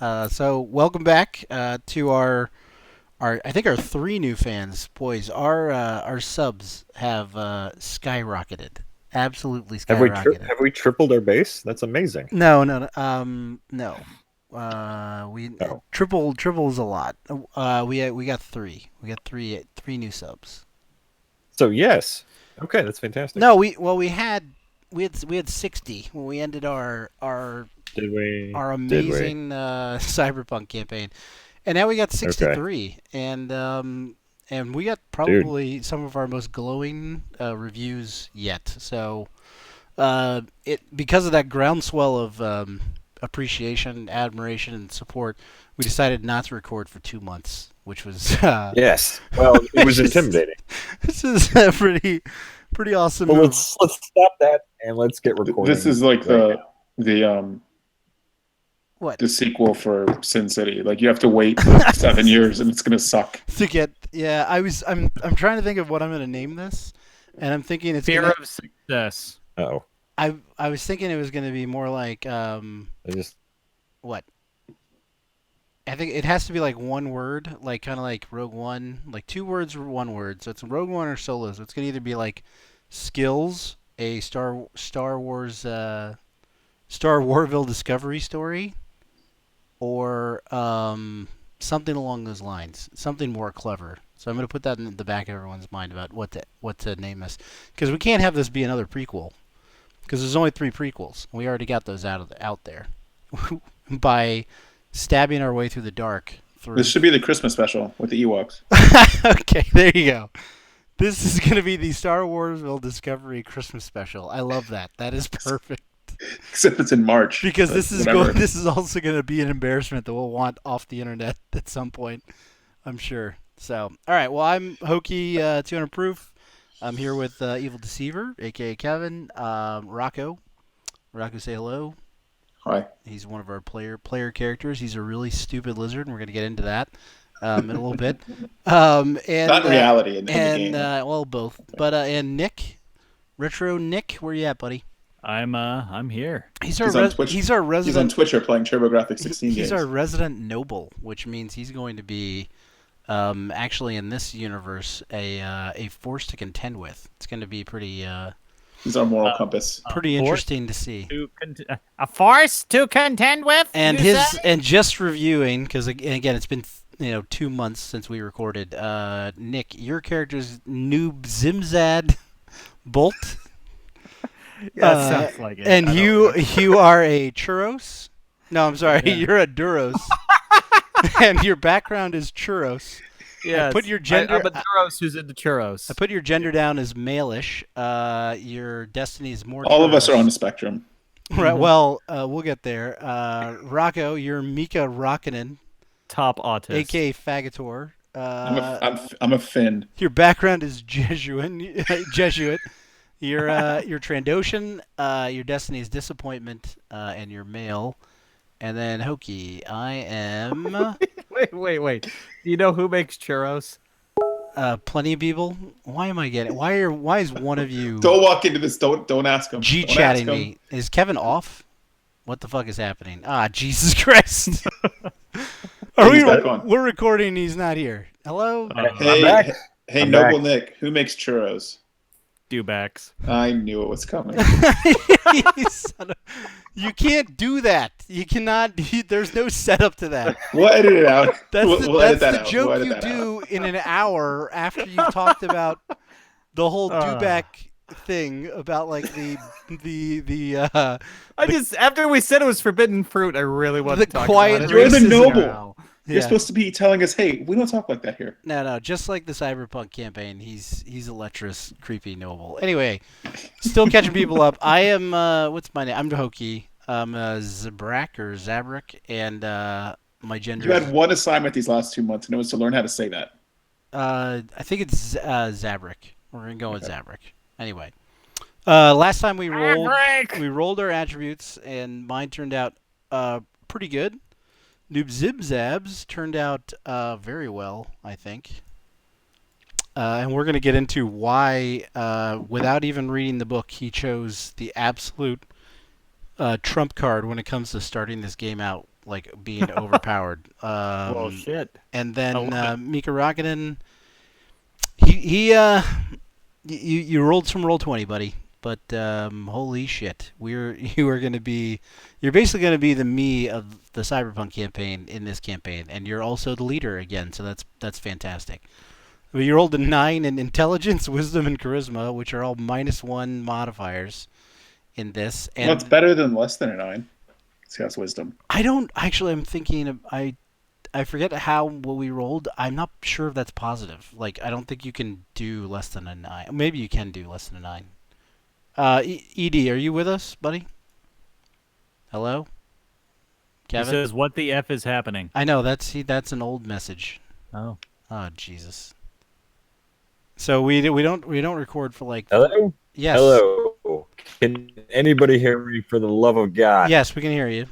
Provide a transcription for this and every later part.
So welcome back to our I think our three new fans, boys. Our subs have skyrocketed, absolutely skyrocketed. Have we tripled our base? That's amazing. No. We Oh, triple is a lot. We got three. We got three new subs. so yes. Okay, that's fantastic. No, we had 60 when we ended Did we? our Did we? amazing cyberpunk campaign. And now we got Okay, 63, and we got dude. probably some of our most glowing reviews yet. So it because of that groundswell of appreciation, admiration, and support, we decided not to record for 2 months, which was Yes. Well, it was which is intimidating. this is a pretty awesome Well, move. let's stop that and let's get This recording is like right the What the sequel for Sin City. Like you have to wait like 7 years and it's gonna suck. to get? Yeah, I'm trying to think of what I'm gonna name this, and I'm thinking it's Fear gonna. of success. now. Oh, I was thinking it was gonna be more like I just what? I think it has to be like one word, like kind of like Rogue One, like two words or one word. So it's Rogue One or Solo. So it's gonna either be like skills, a Star Wars Star Warville discovery story, or something along those lines, something more clever. So I'm gonna put that in the back of everyone's mind about what to name this, because we can't have this be another prequel, because there's only three prequels. We already got those out there by stabbing our way through the dark This through. should be the Christmas special with the Ewoks. Okay, there you go. This is going to be the Star Warsville Discovery Christmas special. I love that. That is perfect. Except it's in March. Because But this is whatever. this is also going to be an embarrassment that we'll want off the internet at some point, I'm sure. So, all right. Well, I'm Hokey 200 proof. I'm here with Evil Deceiver, aka Kevin. Rocco. Rocco, say hello. Hi. He's one of our player characters. He's a really stupid lizard, and we're going to get into that in a little bit. And Not in reality in the and game. well, both. But and Nick, Retro Nick, where you at, buddy? I'm here. He's He's on Twitch. He's our He's on resident. Twitch or playing TurboGrafx 16 He's games. our resident noble, which means he's going to be actually in this universe a force to contend with. It's going to be He's our moral Uh, compass. pretty force interesting to see. A force to contend with. And you say? and just reviewing, because again it's been 2 months since we recorded. Nick, your character's Noob Zimzad Bolt. Yeah, that sounds like it. And I don't you are a churros. No, I'm sorry, Yeah. you're a Duros. And your background is churros. Yeah, put your gender- I'm a churros who's into churros. I put your gender down as male-ish. Your destiny is more. All of us are on the churros. spectrum. Right. Well, we'll get there. Rocco, you're Mika Rockinen, Top autist. aka Fagator. I'm a Finn. Your background is Jesuit. Jesuit. Your Trandoshan. Your destiny is disappointment, and you're male. And then Hokey, I am Wait. Do you know who makes churros? plenty of people. Why am I getting? Why is one of you Don't walk into this. Don't ask him. G Don't chatting ask him. me? Is Kevin off? What the fuck is happening? Ah, Jesus Christ! Are He's we? back on. We're recording. He's not here. Hello. Hey, back. hey, I'm Noble back. Nick, who makes churros? Dewbacks. I knew it was coming. You son of- you can't do that. You cannot. There's no setup to that. We'll edit it out. That's we'll, the, we'll that's edit that the out. joke We'll edit you that out. do in an hour after you've talked about the whole Dubak thing about like the I just after we said it was forbidden fruit, I really wanted The to talk quiet about it. You're the racism noble. now. You're yeah. supposed to be telling us, hey, we don't talk like that here. No, just like the cyberpunk campaign, he's a lecherous, creepy noble. Anyway, still catching people up. I am what's my name? I'm Hokey. I'm Zabrak or Zabrak, and my gender. You had one assignment these last 2 months, and it was to learn how to say that. I think it's Zabrak. We're gonna go with Zabrak. Anyway, last time we rolled our attributes, and mine turned out pretty good. Noob Zibzabs turned out very well, I think. And we're going to get into why, without even reading the book, he chose the absolute trump card when it comes to starting this game out like being overpowered. Well, shit. And I then love Mika Rockinen, he you rolled some roll 20, buddy. But holy shit, you're basically gonna be the me of the Cyberpunk campaign in this campaign, and you're also the leader again. So that's fantastic. But you rolled a 9 in intelligence, wisdom, and charisma, which are all -1 modifiers in this. Well, it's And better than less than a 9. See, that's wisdom. I don't actually. I'm thinking. I forget what we rolled. I'm not sure if that's positive. Like, I don't think you can do less than a 9. Maybe you can do less than a 9. Ed, are you with us, buddy? Hello, He Kevin. says, "What the f is happening?" I know that's an old message. Oh. Oh Jesus. So we don't record for like. Hello? Yes. Hello. Can anybody hear me for the love of God? Yes, we can hear you.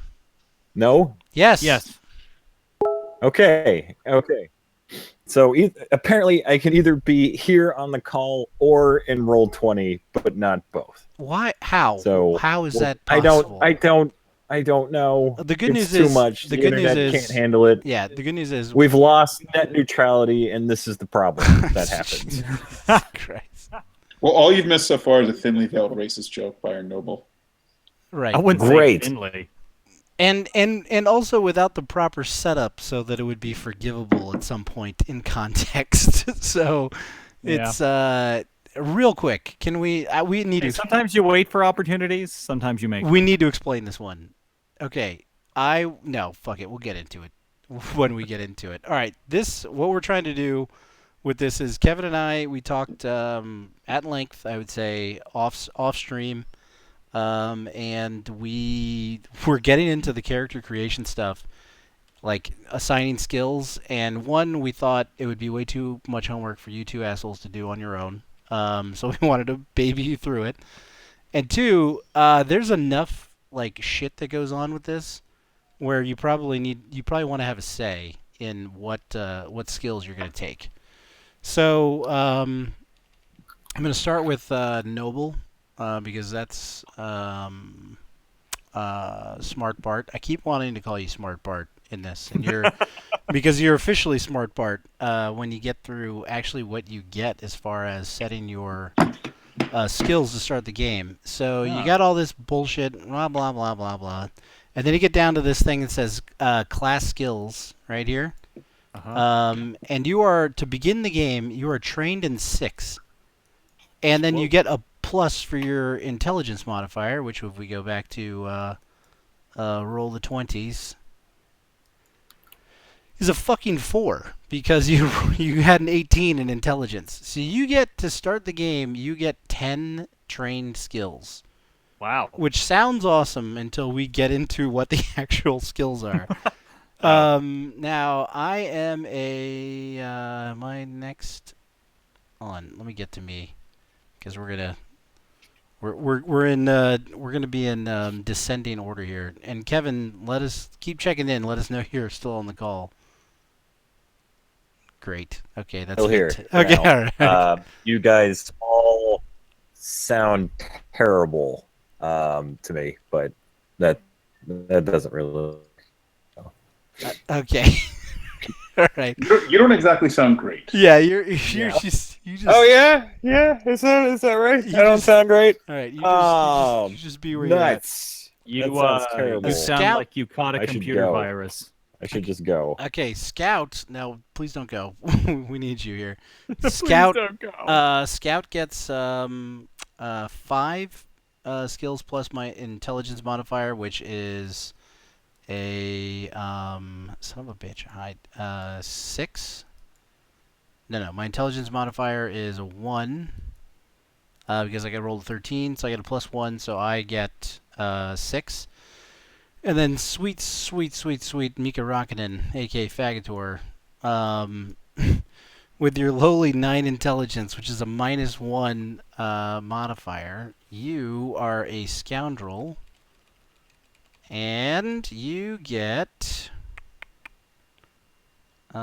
No? Yes. Yes. Okay. So apparently I can either be here on the call or in roll 20, but not both. Why? How? So How is that possible? I don't know. The good It's news too is much. the The good news internet is can't handle it. Yeah, the good news is We've lost net neutrality, and this is the problem that happens. Christ. Well, all you've missed so far is a thinly veiled racist joke by our noble. Right. I wouldn't Great. say thinly. And also without the proper setup so that it would be forgivable at some point in context. So it's real quick. Can we need to Sometimes you wait for opportunities. Sometimes you make. we need to explain this one. Okay. No, fuck it. We'll get into it when we get into it. All right. What we're trying to do with this is Kevin and we talked at length, I would say off stream. And we're getting into the character creation stuff, like assigning skills. And one, we thought it would be way too much homework for you two assholes to do on your own. So we wanted to baby you through it. And two, there's enough like shit that goes on with this, where you probably want to have a say in what skills you're going to take. So I'm going to start with Noble. Because that's Smart Bart. I keep wanting to call you Smart Bart in this, and because you're officially Smart Bart when you get through actually what you get as far as setting your skills to start the game. So you got all this bullshit, blah blah blah blah blah, and then you get down to this thing that says class skills right here. And you are, to begin the game, you are trained in 6. And then you get a plus for your intelligence modifier, which if we go back to roll the 20s, is a fucking 4 because you had an 18 in intelligence. So you get to start the game, you get 10 trained skills. Wow. Which sounds awesome until we get into what the actual skills are. Now I am my next on. Let me get to me. Because we're gonna be in descending order here. And Kevin, let us keep checking in. Let us know you're still on the call. Great. Okay, that's Still here. Okay, all right. You guys all sound terrible to me, but that doesn't really. Okay. All right. You don't exactly sound great. Yeah, you're just. Oh yeah. Is that right? I don't sound great. All right. You just be where Nuts. You That sounds terrible. you sound Scout- like you caught a I should computer go. virus. I should just go. Okay, Scout. Now, please don't go. We need you here. Scout. Please don't go. Scout gets 5 skills plus my intelligence modifier, which is a son of a bitch. 6. No. My intelligence modifier is a 1 because I rolled a 13, so I get a +1, so I get 6. And then sweet Mika Rockinen, a.k.a. Fagator, with your lowly 9 intelligence, which is a -1 modifier, you are a scoundrel, and you get where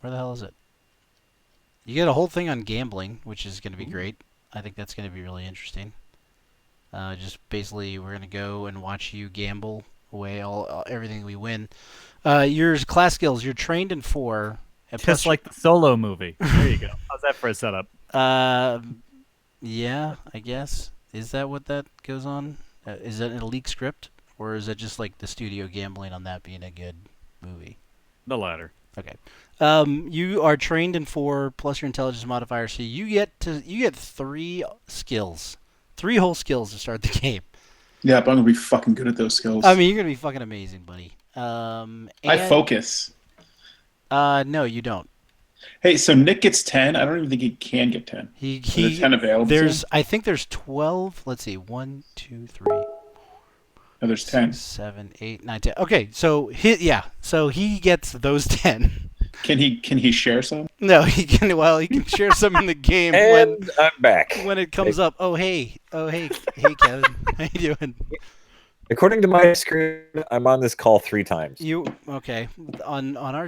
the hell is it? You get a whole thing on gambling, which is going to be great. I think that's going to be really interesting. Just basically, we're gonna go and watch you gamble away everything we win. Your class skills. You're trained in 4. Just like the Solo movie. There you go. How's that for a setup? Yeah, I guess. Is that what that goes on? Is that a leak script, or is it just like the studio gambling on that being a good movie? The latter. Okay. You are trained in 4 plus your intelligence modifier, so you get 3 skills, 3 whole skills to start the game. Yeah, but I'm gonna be fucking good at those skills. I mean, you're gonna be fucking amazing, buddy. I focus. No, you don't. Hey, so Nick gets 10. I don't even think he can get 10. He Are there 10 available? I think there's 12. Let's see. 1, 2, 3. No, there's 10. 6, 7, 8, 9, 10. Okay, so he gets those 10. Can he share some? No, he can. Well, he can share some in the game And I'm back. when it comes up. Hey, Kevin, how you doing? According to my screen, I'm on this call 3 times. Okay? On our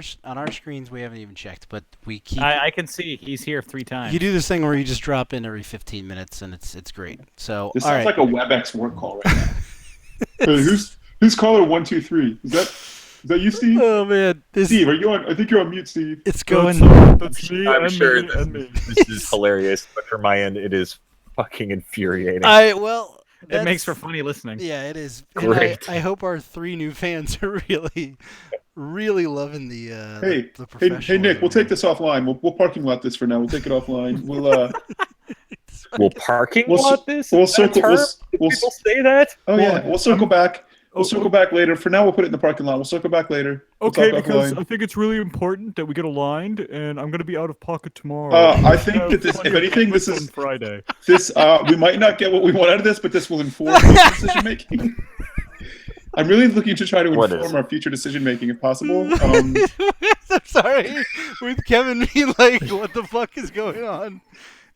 screens, we haven't even checked, but we keep. I can see he's here 3 times. You do this thing where you just drop in every 15 minutes, and it's great. So This all sounds right. like a WebEx work call right now. Hey, who's caller 123? Is that you, Steve? Oh man, Steve, are you on? I think you're on mute, Steve. it's going. That's me. I'm and sure me, and me. this is hilarious, but from my end, it is fucking infuriating. It makes for funny listening. Yeah, it is. Great. And I hope our 3 new fans are really loving the Hey, the hey, Nick, we'll take this offline. We'll parking lot this for now. We'll take it offline. Will parking We'll lot this? we'll Is that a circle- term? we'll- People say that? Oh yeah, we'll circle back. We'll Oh, circle back later. For now, we'll put it in the parking lot. We'll circle back later. We'll Okay, talk because offline. I think it's really important that we get aligned, and I'm going to be out of pocket tomorrow. I think that this, if anything, this on is Friday. this. We might not get what we want out of this, but this will inform future decision making. I'm really looking to try to What inform is? our future decision making, if possible. I'm sorry, with Kevin being like, "What the fuck is going on?"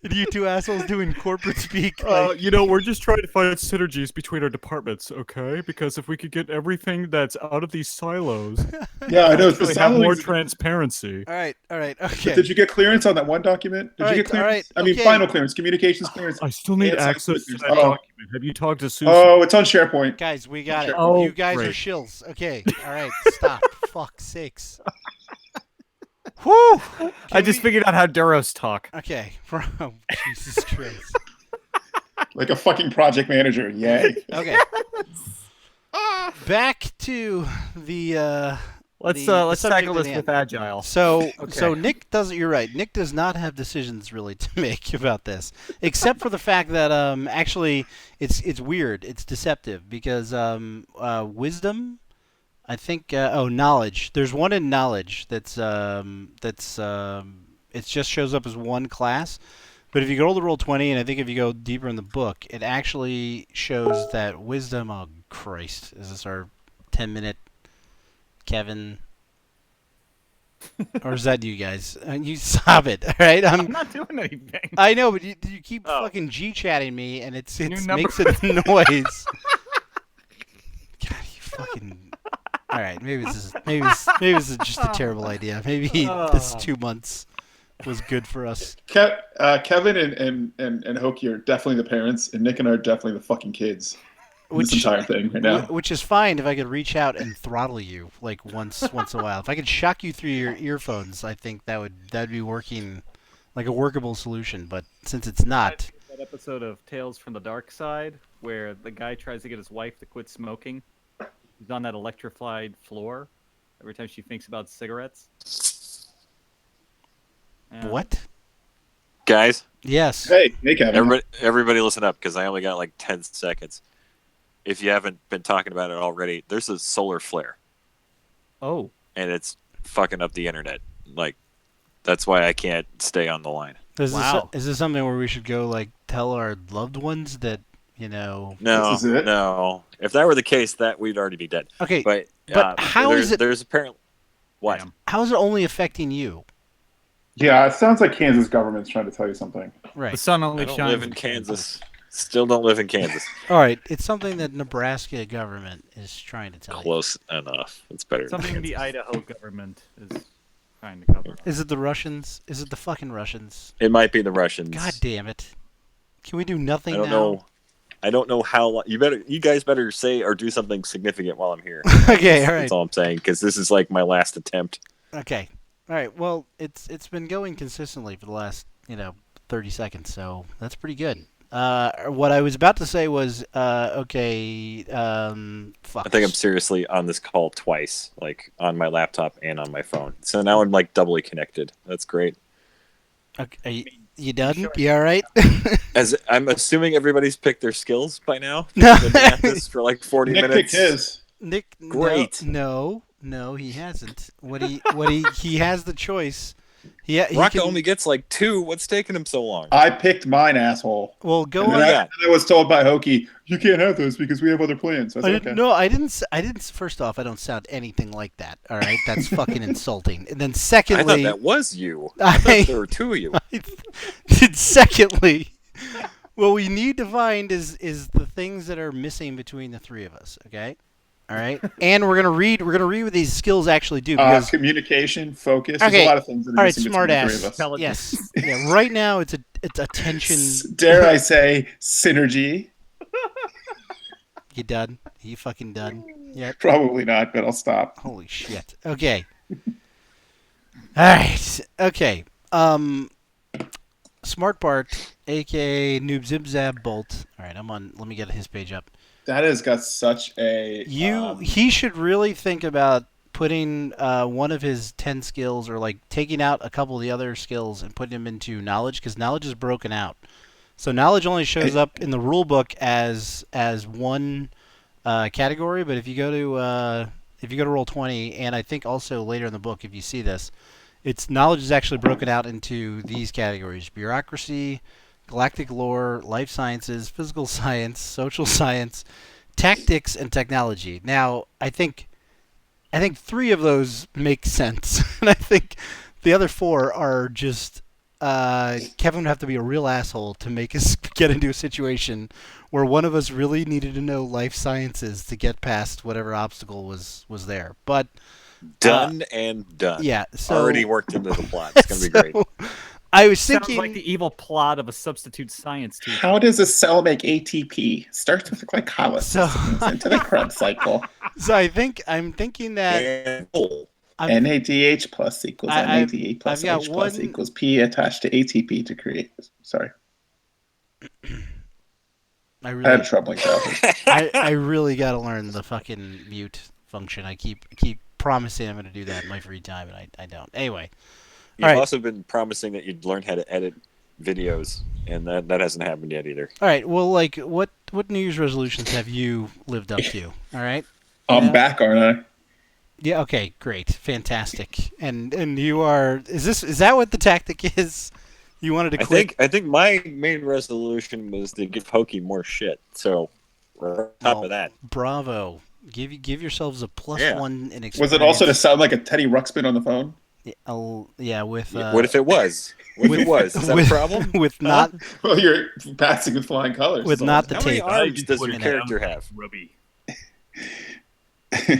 And you 2 assholes doing corporate speak. We're just trying to find synergies between our departments, okay? Because if we could get everything that's out of these silos, Yeah, I know. It's the we have more silos. transparency. all right, okay. Did you get clearance on that one document? Did All you right, get clearance? all right, I mean, okay. final clearance, communications clearance. I still need Yeah, access to it's- that oh. document. Have you talked to Susan? Oh, it's on SharePoint. Guys, we got it. Oh, You guys are great. shills. Okay, all right, stop. Fuck sakes. Whew. I just figured out how Duros talk. Okay, bro. Jesus Christ. Like a fucking project manager. Yay. Okay. Back to the Let's the let's subject tackle at this hand. with agile. So Okay. Nick does. You're right. Nick does not have decisions really to make about this, except for the fact that actually it's weird. It's deceptive because wisdom. I think knowledge. There's one in knowledge it just shows up as one class. But if you go to roll 20, and I think if you go deeper in the book, it actually shows that wisdom. Oh Christ! Is this our 10-minute Kevin? Or is that you guys? You stop it, all right? I'm not doing anything. I know, but you keep Oh. fucking G-chatting me, and it New number. makes a noise. God, you fucking. All right, maybe this is just a terrible idea. Maybe this 2 months was good for us. Kevin and Hokie are definitely the parents, and Nick and I are definitely the fucking kids. In this entire thing right now. Which is fine if I could reach out and throttle you like once a while. If I could shock you through your earphones, I think that'd be working like a workable solution. But since it's not, That episode of Tales from the Dark Side where the guy tries to get his wife to quit smoking. He's on that electrified floor every time she thinks about cigarettes. Yeah. what? Guys, Yes. Hey, Kevin. everybody listen up because I only got like 10 seconds. If you haven't been talking about it already, there's a solar flare Oh. and it's fucking up the internet. Like, that's why I can't stay on the line. Wow. Is this something where we should go like tell our loved ones that No, This is it? no. If that were the case, that we'd already be dead. Okay, But how is it? There's apparently what? Damn. How is it only affecting you? Yeah, it sounds like Kansas government's trying to tell you something. The Right. sun I only don't shines live in Kansas. Still don't live in Kansas. All right. It's something that Nebraska government is trying to tell you. Close enough. It's better. than Something the Kansas. Idaho government is trying to cover. Is it the Russians? Is it the fucking Russians? It might be the Russians. God damn it! Can we do I nothing don't now? know. I don't know how you guys better say or do something significant while I'm here. Okay, all right. That's all I'm saying because this is like my last attempt. Okay, all right. Well, it's been going consistently for the last 30 seconds, so that's pretty good. What I was about to say was okay. Fuck. I think I'm seriously on this call twice, like on my laptop and on my phone. So now I'm like doubly connected. That's great. Okay, you done? You all right? As I'm assuming everybody's picked their skills by now. No. Been at this for like 40 Nick minutes. picked his. Nick, Great. No, he hasn't. He has the choice. He Rocco can, only gets like 2. What's taking him so long? I picked mine, asshole. Well, go And on. then I was told by Hokie, you can't have those because we have other plans. So I said, okay. No, I didn't. First off, I don't sound anything like that. All right, that's fucking insulting. And then secondly, I thought that was you. I thought there were 2 of you. Secondly, what we need to find is the things that are missing between the three of us. Okay. All right, and we're gonna read what these skills actually do because communication, focus. Okay. There's a lot of things that are all right, missing smart between the ass. three of us. Yes, yeah. Right now, it's attention. Dare I say synergy? You done? You fucking done? Yep. Probably not, but I'll stop. Holy shit. Okay. All right. Okay. Smart Bart, aka Noob Zib Zab Bolt. All right, I'm on. Let me get his page up. That has got such a He should really think about putting one of his 10 skills or like taking out a couple of the other skills and putting them into knowledge because knowledge is broken out. So knowledge only shows up in the rule book as one category, but if you go to Roll20, and I think also later in the book if you see this, its knowledge is actually broken out into these categories: bureaucracy, galactic lore, life sciences, physical science, social science, tactics, and technology. Now, I think 3 of those make sense, and I think the other 4 are just Kevin would have to be a real asshole to make us get into a situation where one of us really needed to know life sciences to get past whatever obstacle was there. But Done and done. Yeah, so already worked into the plot. It's gonna be great. I was Sounds thinking like the evil plot of a substitute science teacher. How does a cell make ATP? Starts with glycolysis, So- moves into the Krebs cycle. So I'm thinking that And I'm, NADH plus equals NADH plus I've got H plus one- equals P attached to ATP to create. Sorry, I I really had trouble with that. I really got to learn the fucking mute function. I keep promising I'm going to do that in my free time, and I don't. Anyway, you've All right. also been promising that you'd learn how to edit videos, and that hasn't happened yet either. all right. Well, like, what New Year's resolutions have you lived up to? All right. I'm Yeah. back, aren't I? Yeah. Okay. Great. Fantastic. And you are. Is that what the tactic is? You wanted to quit? I think my main resolution was to give Hokie more shit. So we're on top of that. Bravo. Give yourselves a +1 in experience. Was it also to sound like a Teddy Ruxpin on the phone? Yeah, with What if it was? What if it was? Is that a problem? With not Well, you're passing with flying colors. with so- not the How many tape. arms does your character have? Ruby.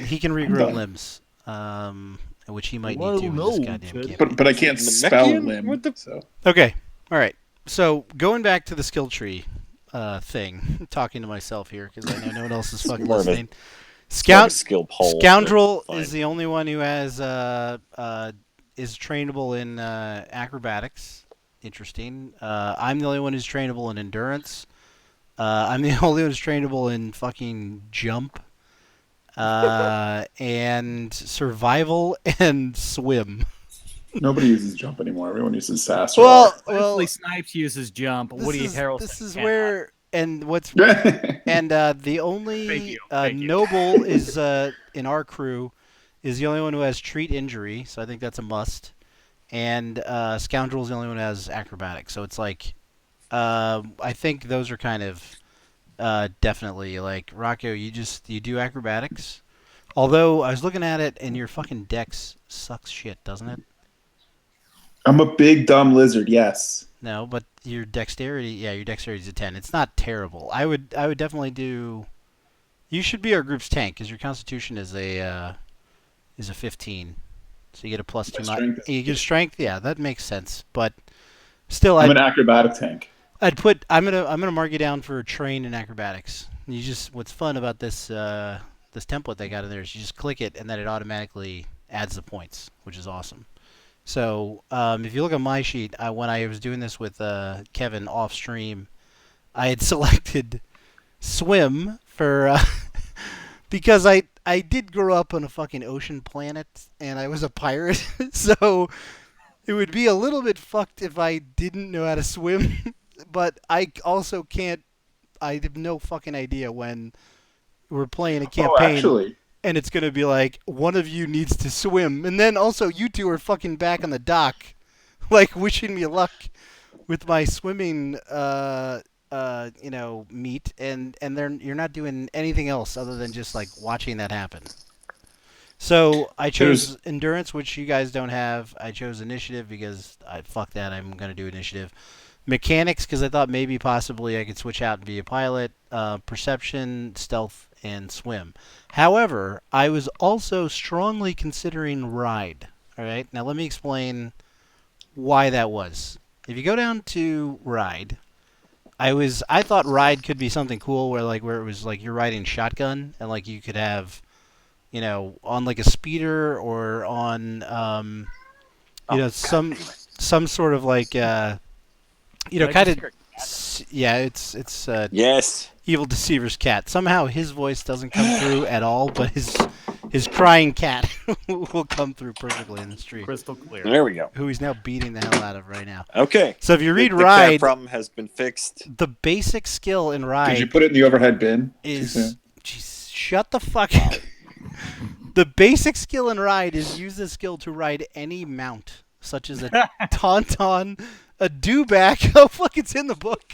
He can regrow done. limbs, which he might need to in this goddamn campaign. But I can't spell Namekian? limb. What the- So Okay, all right. So going back to the skill tree thing, talking to myself here because I know no one else is fucking more of a- listening. More of a skill poll. Scoundrel but fine. is the only one who has is trainable in acrobatics. Interesting. I'm the only one who's trainable in endurance. I'm the only one who's trainable in fucking jump, and survival and swim. nobody uses jump anymore. Everyone uses sass. Well, Wesley Snipes uses jump. Woody Harrelson. This is cannot. where and what's yeah. and the only Thank you. Thank you. noble is in our crew is the only one who has treat injury, so I think that's a must. And scoundrel is the only one who has acrobatics, so it's like I think those are kind of definitely like Rocco. You do acrobatics. Although I was looking at it and your fucking dex sucks shit, doesn't it? I'm a big dumb lizard. Yes. No, but your dexterity, your dexterity is a 10. It's not terrible. I would definitely do. You should be our group's tank because your constitution is a 15, so you get a +2. My strength is You get strength. Yeah, that makes sense. But still, I'm an acrobatic tank. I'm gonna mark you down for train in acrobatics. What's fun about this template they got in there is you just click it and then it automatically adds the points, which is awesome. So if you look at my sheet, when I was doing this with Kevin off stream, I had selected swim for because I did grow up on a fucking ocean planet and I was a pirate, so it would be a little bit fucked if I didn't know how to swim. But I also can't. I have no fucking idea when we're playing a Oh, campaign actually, and it's gonna be like one of you needs to swim, and then also you two are fucking back on the dock, like wishing me luck with my swimming, meet, and you're not doing anything else other than just like watching that happen. So I chose endurance, which you guys don't have. I chose initiative because fuck that. I'm gonna do initiative. Mechanics because I thought maybe possibly I could switch out and be a pilot. Perception, stealth, and swim. However, I was also strongly considering ride. All right. Now let me explain why that was. If you go down to ride, I thought ride could be something cool where it was like you're riding shotgun and like you could have on like a speeder or on some sort of like kind of yeah, it's Yes. Evil Deceiver's cat. Somehow his voice doesn't come through at all, but his crying cat will come through perfectly in the street. Crystal clear. There we go. Who he's now beating the hell out of right now. Okay. So if you read the ride, cat problem has been fixed. the basic skill in ride did you put it in the overhead bin? is shut the fuck up. The basic skill in ride is use this skill to ride any mount, such as a tauntaun, a dewback. Oh fuck, it's in the book.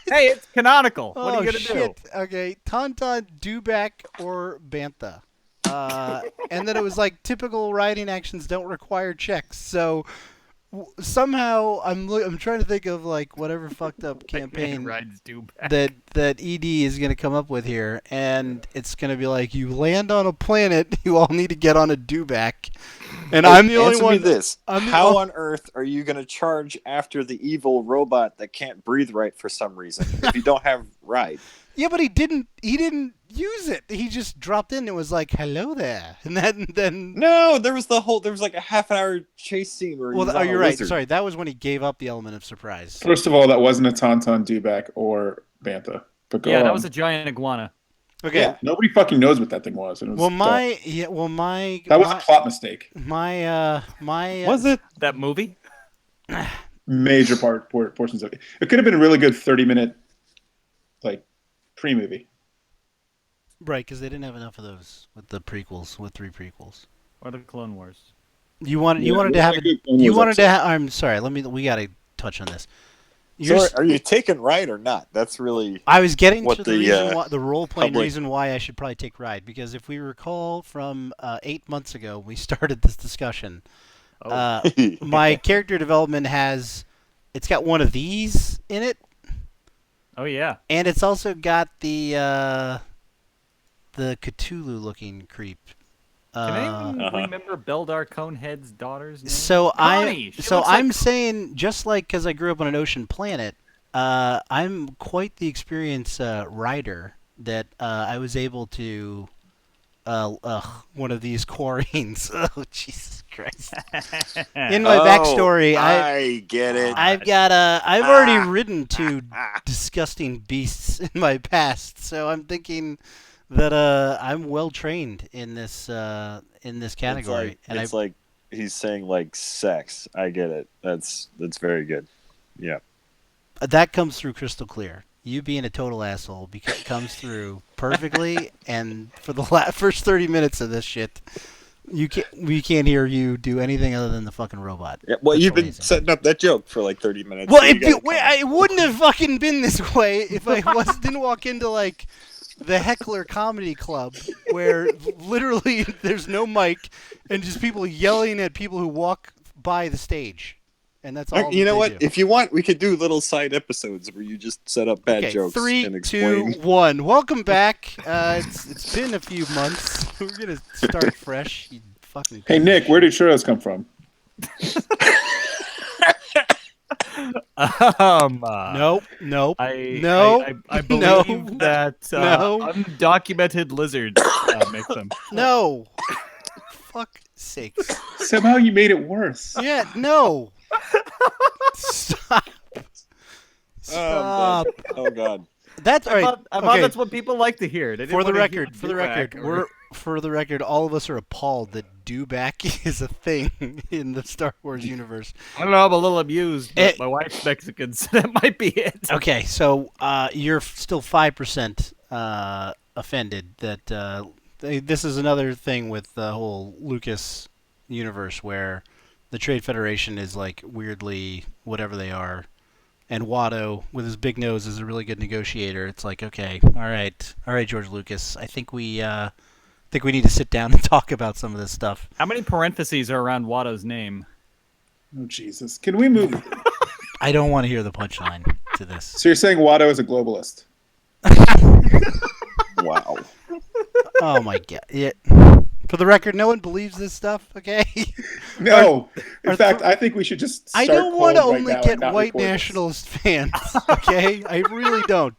Hey, it's canonical. What are you gonna shit. do? Okay, tauntaun, dewback, or bantha. And then it was like typical riding actions don't require checks. So somehow I'm trying to think of like whatever fucked up campaign Rides dewback. that ED is going to come up with here, and it's going to be like you land on a planet, you all need to get on a dewback, and I'm the only Answer one. me this: I'm the how o- on earth are you going to charge after the evil robot that can't breathe right for some reason if you don't have ride? Yeah, but he didn't use it. He just dropped in and was like, "Hello there," and then. No, there was like a half an hour chase scene where. Well, he was on a you're right. lizard. Sorry, that was when he gave up the element of surprise. First of all, that wasn't a tauntaun, dewback, or bantha. But go Yeah, on. that was a giant iguana. Okay. Yeah. Nobody fucking knows what that thing was. And it was Well, that was a plot mistake. my Was it? That movie? Major portions of it. It could have been a really good 30-minute, like, pre-movie. right, because they didn't have enough of those with the prequels, with 3 prequels. Or the Clone Wars? You wanted to have it. I'm sorry. We gotta touch on this. So are you taking ride or not? That's really. I was getting what to the reason why, the role playing reason why I should probably take ride, because if we recall from 8 months ago we started this discussion. My character development it's got one of these in it. Oh yeah. And it's also got the Cthulhu looking creep. Can anyone remember Beldar Conehead's daughter's name? So Connie. I'm saying, just like because I grew up on an ocean planet, I'm quite the experienced rider that I was able to one of these quarries. Oh Jesus Christ! In my backstory, I get it. I've already ridden 2 disgusting beasts in my past, so I'm thinking that I'm well trained in this category. It's like he's saying like sex. I get it. That's very good. Yeah. That comes through crystal clear. You being a total asshole comes through perfectly, and for the first 30 minutes of this shit, we can't hear you do anything other than the fucking robot. Yeah, well, That's you've been amazing. setting up that joke for like 30 minutes. Well, so it wouldn't have fucking been this way if I didn't walk into like the Heckler Comedy Club, where literally there's no mic and just people yelling at people who walk by the stage. And that's all. You know what? Do. If you want, we could do little side episodes where you just set up bad jokes 3, and explain. 2, 1. Welcome back. It's been a few months. We're gonna start fresh. You fucking. Hey Nick, where did churros come from? Nope. Nope. I No. I No. believe that No. undocumented lizards make them. No. Fuck sakes. Somehow you made it worse. Yeah. No. Stop. Oh, Stop. oh God. That's all right. I thought Okay. that's what people like to hear. They didn't For the wanna hear record, for the record, all of us are appalled that dewback is a thing in the Star Wars universe. I don't know. I'm a little amused, but It- my wife's Mexican, so that might be it. Okay, so you're still 5% offended that this is another thing with the whole Lucas universe where the Trade Federation is like weirdly whatever they are. And Watto, with his big nose, is a really good negotiator. It's like, okay, all right, George Lucas. I think we need to sit down and talk about some of this stuff. How many parentheses are around Watto's name? Oh Jesus! Can we move? I don't want to hear the punchline to this. So you're saying Watto is a globalist? Wow. Oh my god! Yeah. For the record, no one believes this stuff. Okay. No. In Are fact, I think we should just. I Start don't want to cold right only now get and not white record this. nationalist fans. Okay, I really don't.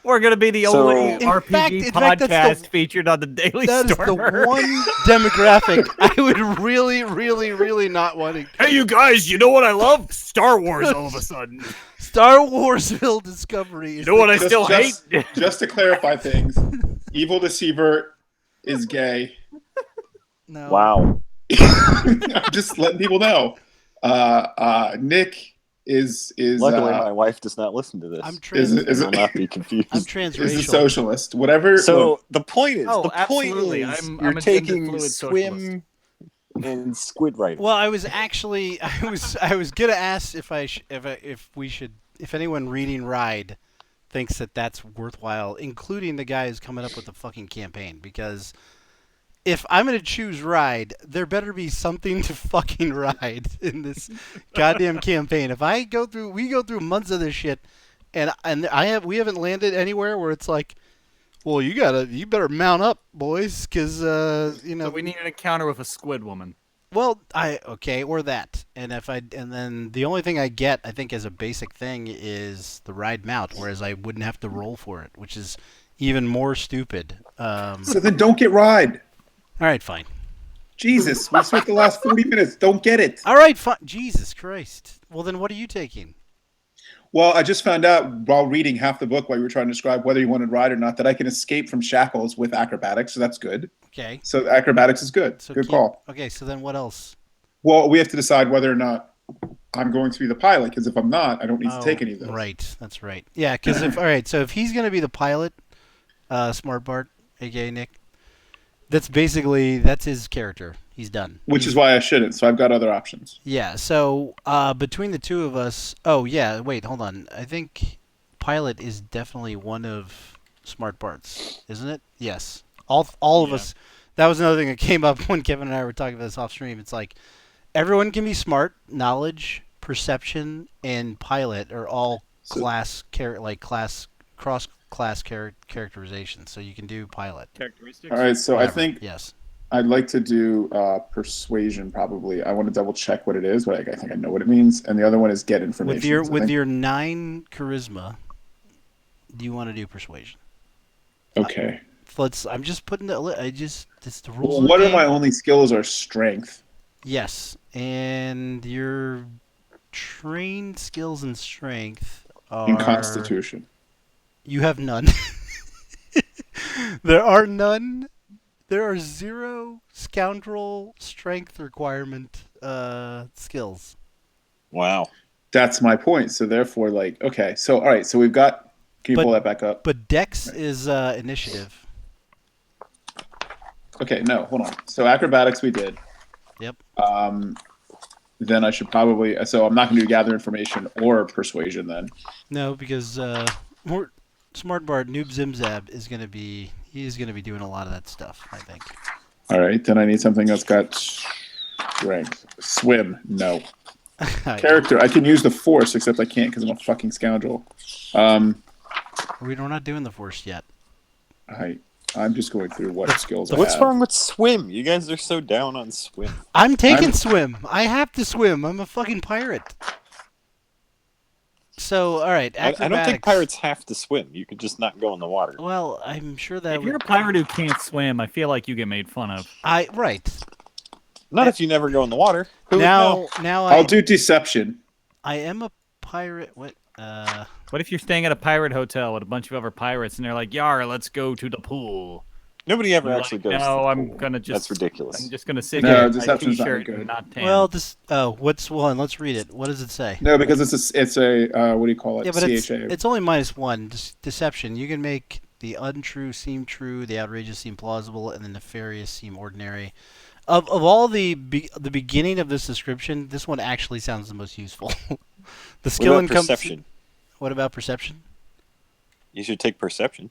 We're gonna be the So- only In RPG fact, that's podcast the- featured on the Daily That is the Stormer. one demographic I would really, really, really not want to. Hey, you guys! You know what I love? Star Wars. All of a sudden, Star Warsville Discovery. Is you know what I Just- still just- hate? Just to clarify things, Evil Deceiver is gay. No. Wow. I'm just letting people know. Nick is Luckily, my wife does not listen to this. I'm is I will not be confused. I'm is a transracial. socialist. Whatever. So the point is, Oh, the point absolutely. is, I'm you're a taking gender-fluid swim and squid writing. Well, I was gonna ask if anyone reading Ride thinks that that's worthwhile, including the guy who's coming up with the fucking campaign, because if I'm gonna choose Ride, there better be something to fucking ride in this goddamn campaign. If we go through months of this shit, and we haven't landed anywhere where it's like, well, you better mount up, boys, because So we need an encounter with a squid woman. Well, or that, and then the only thing I get, I think, as a basic thing is the ride mount, whereas I wouldn't have to roll for it, which is even more stupid. So then don't get Ride. All right, fine. Jesus, we spent the last 40 minutes. Don't get it. All right, fine. Jesus Christ. Well, then what are you taking? Well, I just found out while reading half the book while you were trying to describe whether you wanted Ride or not that I can escape from shackles with acrobatics, so that's good. Okay. So acrobatics is good. So Good call. Okay, so then what else? Well, we have to decide whether or not I'm going to be the pilot, because if I'm not, I don't need to take any of those. Right, that's right. Yeah, because if he's going to be the pilot, Smart Bart, aka Nick, that's his character. He's done. Which is why I shouldn't. So I've got other options. Yeah, so between the two of us... Oh, yeah, wait, hold on. I think Pilot is definitely one of Smart Bart's, isn't it? Yes. All of us... That was another thing that came up when Kevin and I were talking about this off stream. It's like, everyone can be smart. Knowledge, perception, and Pilot are all cross-class characterizations, so you can do Pilot. Characteristics. All right, so Whatever. I think Yes. I'd like to do persuasion probably. I want to double check what it is, but I think I know what it means. And the other one is get information. With your 9 charisma, do you want to do persuasion? Okay. I'm just putting it's the rules. Well, of the what game. are my only skills are strength. Yes, and your trained skills and strength are And constitution. You have none. There are none. There are 0 scoundrel strength requirement skills. Wow. That's my point. So therefore, okay. So all right. So we've got. Can you pull that back up? But Dex is initiative. Okay. No. Hold on. So acrobatics we did. Yep. Then I should probably. So I'm not going to do gather information or persuasion then. No, because Smart Bart Noob Zimzab is going to be doing a lot of that stuff, I think. All right. Then I need something that's got strength. Swim. No. Character. I can use the force, except I can't because I'm a fucking scoundrel. We're not doing the force yet. I'm just going through what skills I What's have. wrong with swim? You guys are so down on swim. I'm taking swim. I have to swim. I'm a fucking pirate. So, all right, I don't think acrobatics. pirates have to swim. You could just not go in the water. Well, I'm sure that If you're a pirate who can't swim, I feel like you get made fun of. right Not if you never go in the water. Who would know? now I'll do deception. I am a pirate. What? What if you're staying at a pirate hotel with a bunch of other pirates and they're like, "Yar, let's go to the pool." Nobody ever You're actually like, goes. no, to the I'm pool. gonna just. That's ridiculous. I'm just gonna sit No, here in my deception's not t-shirt good. and not tan. Well, this. Oh, what's one? Let's read it. What does it say? No, because it's a what do you call it? Yeah, but CHA. it's only -1. Deception. You can make the untrue seem true, the outrageous seem plausible, and the nefarious seem ordinary. Of all the beginning of this description, this one actually sounds the most useful. The skill What about income. perception? What about perception? You should take perception.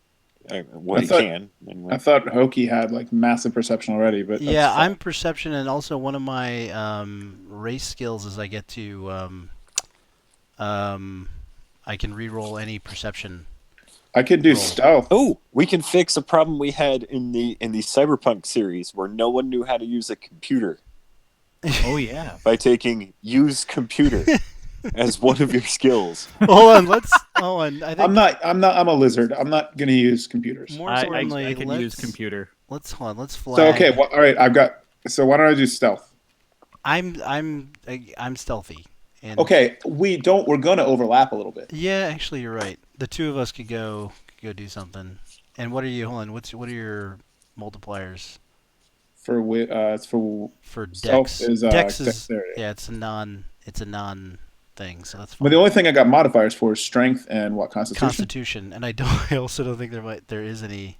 I What you thought- can. I thought Hoki had like massive perception already, but that's Yeah, fine. I'm perception, and also one of my race skills is I get to I can re-roll any perception. I could do roll. stealth. Oh, we can fix a problem we had in the Cyberpunk series where no one knew how to use a computer Oh yeah. by taking use computer as one of your skills. Hold on, hold on. I think I'm a lizard. I'm not gonna use computers. more I importantly, can use computer. Let's hold on. Let's flag. So okay, well, all right. I've got. So why don't I do stealth? I'm stealthy. And Okay, we're gonna overlap a little bit. Yeah, actually, you're right. The two of us could go do something. And what are you? Hold on. What are your multipliers It's for stealth dex? is Dex is dexterity. yeah. It's a non thing. So that's fine. But the only thing I got modifiers for is strength and what Constitution. Constitution, and I also don't think there is any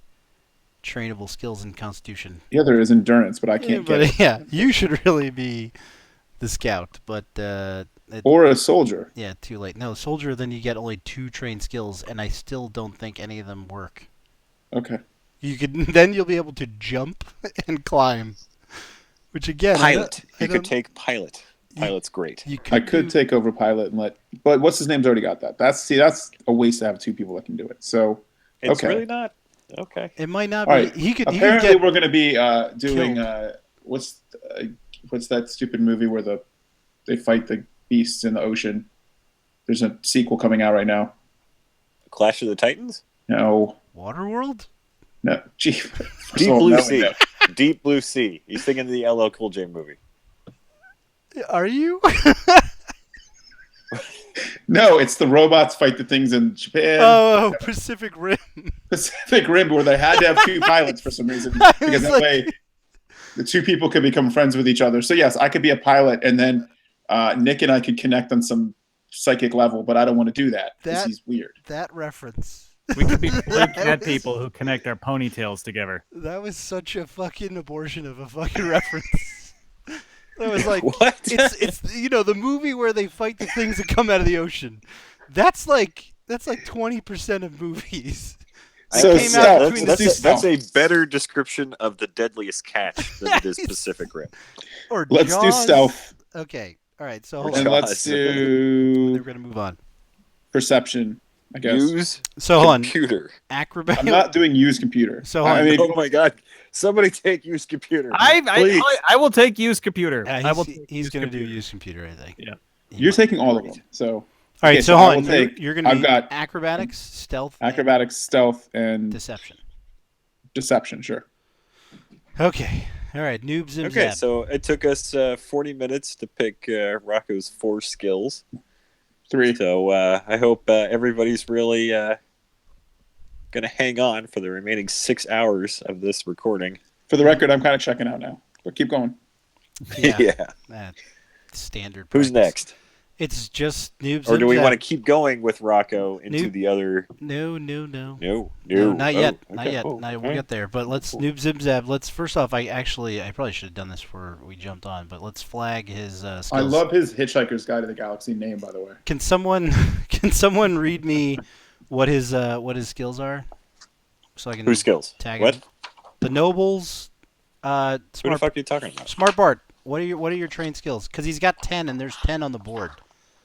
trainable skills in Constitution. Yeah, there is endurance, but I Yeah, can't but get it. yeah, you should really be the scout, but Or a soldier. yeah, too late. No, soldier. Then you get only 2 trained skills, and I still don't think any of them work. Okay. You could then you'll be able to jump and climb, which again, Pilot. I You could don't- take pilot. Pilot's great. You I could take over pilot and let, but what's his name's already got that. That's a waste to have 2 people that can do it. So It's okay. really not. Okay. It might not All be. right. He could Apparently, get. we're going to be doing killed. what's that stupid movie where they fight the beasts in the ocean? There's a sequel coming out right now. Clash of the Titans? No, Waterworld? gee, Deep so Blue no, Sea. no. Deep Blue Sea. He's thinking of the LL Cool J movie. Are you? No, it's the robots fight the things in Japan, Oh, Pacific Rim. Pacific Rim, where they had to have 2 pilots for some reason I because was that like- way the 2 people could become friends with each other. So yes, I could be a pilot, and then Nick and I could connect on some psychic level, but I don't want to do that because That- he's weird. That reference. We could be That cat was- people who connect our ponytails together. That was such a fucking abortion of a fucking reference. That was like What? it's the movie where they fight the things that come out of the ocean. That's like 20% of movies. So came out stealth, between let's the do that's stealth. a better description of the deadliest catch than it is Nice. Pacific Rim. Or Let's do Jaws. stealth, Okay. All right. So Or hold and on. Jaws. let's Then do we're gonna move on. perception. I guess Use So hold on. computer. Acrobat. I'm not doing use computer. So I mean, Oh my god. Somebody take use computer. Please. I will take use computer. Yeah, I will he's take he's use gonna do computer. use computer, I think. Yeah. you're taking all of them. So All right. okay, so I hold will on. You're, take- you're gonna I've be got acrobatics, stealth, and acrobatics, stealth, and deception. deception. Sure. Okay. All right. Noob zim Okay, zap. so it took us 40 minutes to pick Rocco's 4 skills. 3. So I hope everybody's really going to hang on for the remaining 6 hours of this recording. For the record, I'm kind of checking out now, but keep going. Yeah. Standard. Who's practice. next? It's just noob Or zim do we zap. want to keep going with Rocco into Noob. the other? No. No, No, not yet. Oh, Not okay. yet. Oh, We'll alright. get there. But let's noob zim zap. Let's first off. I probably should have done this before we jumped on. But let's flag his skills. I love his Hitchhiker's Guide to the Galaxy name, by the way. Can someone read me what his skills are, so I can Whose skills? tag What? him? The nobles. Who the Smart fuck are you talking about? Smart Bart. What are your trained skills? Because he's got 10 and there's 10 on the board.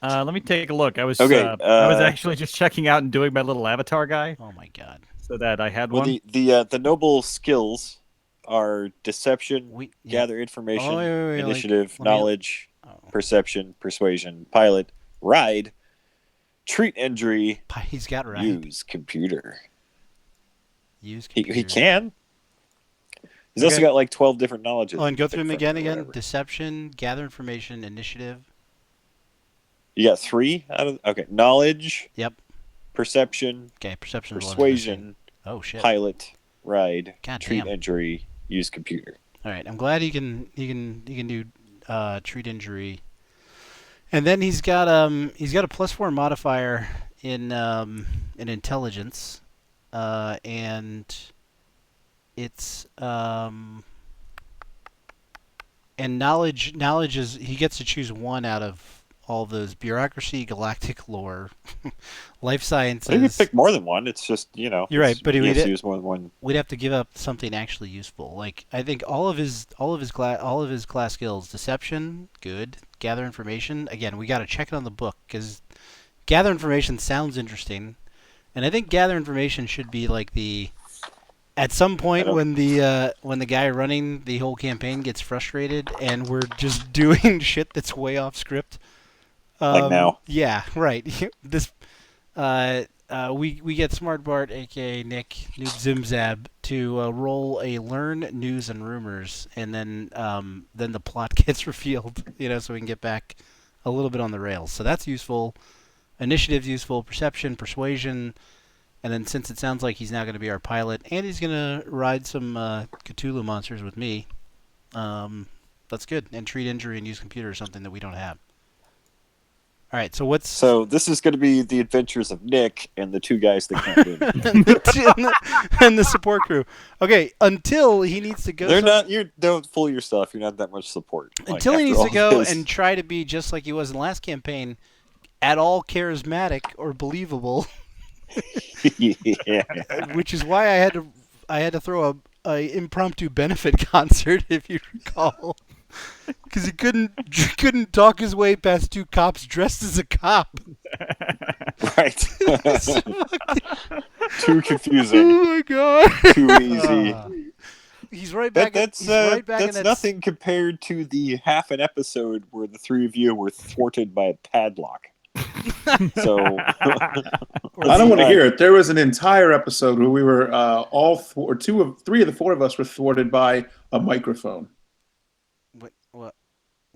Let me take a look. I was Okay, I was actually just checking out and doing my little avatar guy Oh my god. so that I had Well, one. the noble skills are deception, We yeah. gather information, Oh, wait, initiative, let me- knowledge, Oh. perception, persuasion, pilot, ride, treat injury, He's got it right. use computer. Use He computer. can. He's also got like 12 different knowledges. Oh, and go through them again. Whatever. Deception, gather information, initiative. You got 3 out of okay. Knowledge. Yep. Perception. Okay, perception. Persuasion. Oh shit. Pilot. Ride. God treat damn. injury. Use computer. All right, I'm glad he can do treat injury, and then he's got a +4 modifier in intelligence, and it's and knowledge. Knowledge is he gets to choose one out of all those: bureaucracy, galactic lore, life sciences. You can pick more than one. It's just You're right, but he has to use more than one. We'd have to give up something actually useful. Like I think all of his class skills: deception, good; gather information. Again, we got to check it on the book because gather information sounds interesting, and I think gather information should be like the at some point when the guy running the whole campaign gets frustrated and we're just doing shit that's way off script. Like now. Yeah, right. This we get Smart Bart, aka Nick Noob Zimzab, to roll a learn news and rumors, and then the plot gets revealed. So we can get back a little bit on the rails. So that's useful. Initiative's useful. Perception, persuasion, and then since it sounds like he's now going to be our pilot, and he's going to ride some Cthulhu monsters with me. That's good. And treat injury and use computer is something that we don't have. All right, so this is going to be the adventures of Nick and the 2 guys that can't win. and the support crew. Okay, until he needs to go. They're not. You don't fool yourself. You're not that much support. Until he needs to go and try to be just like he was in the last campaign, at all charismatic or believable. Yeah. Which is why I had to throw a impromptu benefit concert, if you recall. Because he couldn't talk his way past 2 cops dressed as a cop. Right. Too confusing. Oh my god. Too easy. He's right back. That's nothing compared to the half an episode where the 3 of you were thwarted by a padlock. So I don't want to hear it. There was an entire episode where we were three of the 4 of us were thwarted by a microphone. What?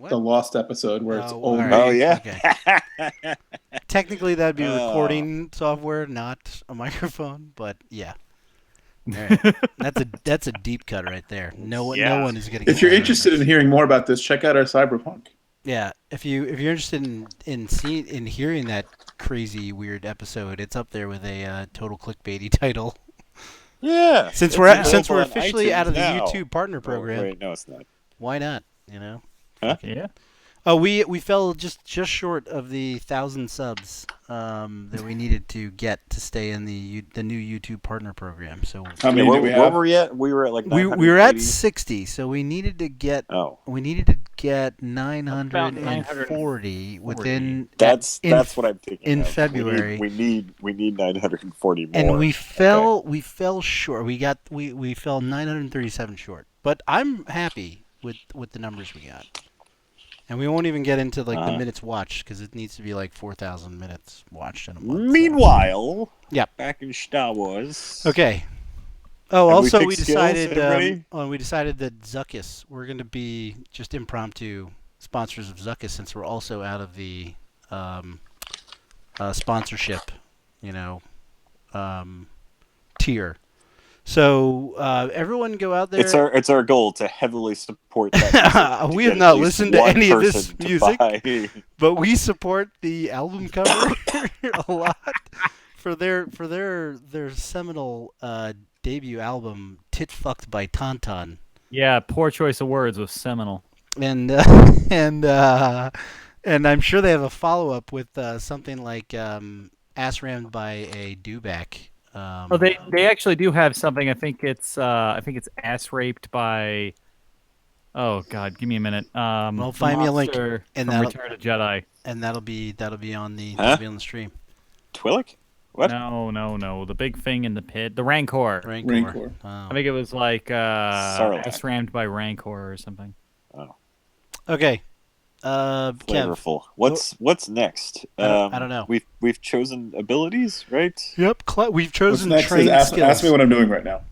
The lost episode where it's only. Right. Oh yeah. Okay. Technically, that'd be recording software, not a microphone. But yeah. All right. That's a deep cut right there. No one is getting. If you're interested in hearing more about this, check out our Cyberpunk. Yeah, if you're interested in hearing that crazy weird episode, it's up there with a total clickbaity title. Yeah. Since we're officially out of the now. YouTube partner program. Oh, wait, no, it's not. Why not? Huh? Yeah. Oh, we fell just short of the 1,000 subs that we needed to get to stay in the new YouTube partner program. So how many do we have? Where were we at? We were at like we were at 60. So we needed to get 940 within. That's what I'm thinking. In of. February, we need 940 more. And we fell short. We fell 937 short. But I'm happy with the numbers we got. And we won't even get into the minutes watched because it needs to be like 4,000 minutes watched in a month. Meanwhile, back in Star Wars. Okay. Oh, Have also we decided that Zuckus, we're going to be just impromptu sponsors of Zuckus since we're also out of the sponsorship, tier. So everyone go out there. It's our goal to heavily support that. We have not listened to any of this music, but we support the album cover a lot for their seminal debut album, "Tit Fucked by Tauntaun." Yeah, poor choice of words with seminal. And I'm sure they have a follow up with something like "Ass Rammed by a Dewback." They actually do have something. I think it's ass raped by. Oh God, give me a minute. Well, find me a link, and from Return of the Jedi, and that'll be on the stream. Twi'lek? What? No. The big thing in the pit, the Rancor. Rancor. Oh. I think it was like ass rammed by Rancor or something. Oh. Okay. Kev. Flavorful. What's next? I don't know. We've chosen abilities, right? Yep, we've What's chosen next is trained skills. ask me what I'm doing right now.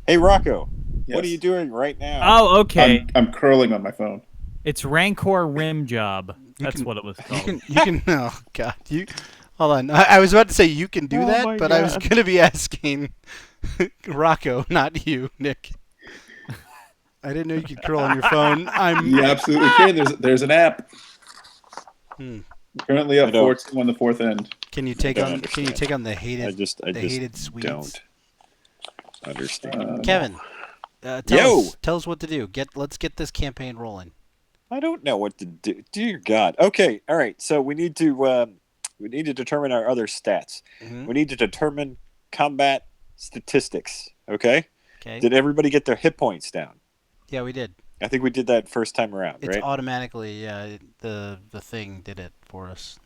Hey Rocco, what are Yes. you doing right now? Oh, okay. I'm curling on my phone. It's Rancor Rim Job. That's can- what it was You called. can. Oh God, you. Hold on. I was about to say you can do Oh that, my but I was God. gonna be asking Rocco, not you, Nick. I didn't know you could curl on your phone. You absolutely can. There's an app. Hmm. Currently I up don't- 4-2 on the fourth end. Can you don't take on understand. the hated I just hated Swedes? don't understand. Kevin, Yo! tell us what to do. Let's get this campaign rolling. I don't know what to do. Dear God. Okay, all right. So we need to determine our other stats. Mm-hmm. We need to determine combat statistics. Okay. Okay. Did everybody get their hit points down? Yeah, we did. I think we did that first time around, It's right? automatically the thing did it for us.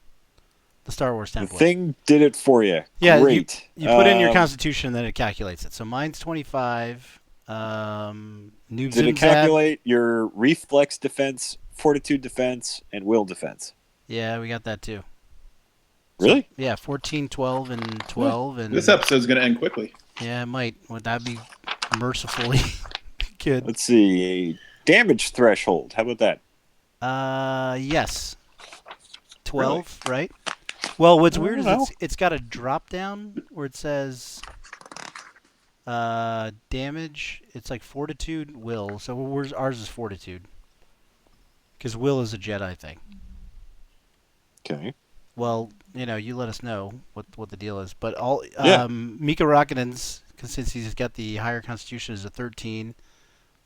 The Star Wars The template. thing did it for you. Yeah, Great. you put in your Constitution, and then it calculates it. So mine's 25. Noob Did it Zimzab. calculate your reflex defense, fortitude defense, and will defense? Yeah, we got that too. Really? Yeah, 14, 12, and 12. And This episode's going to end quickly. yeah, it might. Would that be mercifully good? Let's see. Damage threshold. How about that? Yes. 12, right? Well, what's I weird is don't know. it's got a drop down where it says damage. It's like fortitude, will. So ours is fortitude. Because will is a Jedi thing. Okay. Well, you let us know what the deal is. But all Yeah. Mika Rakkonen's, since he's got the higher constitution, is a 13.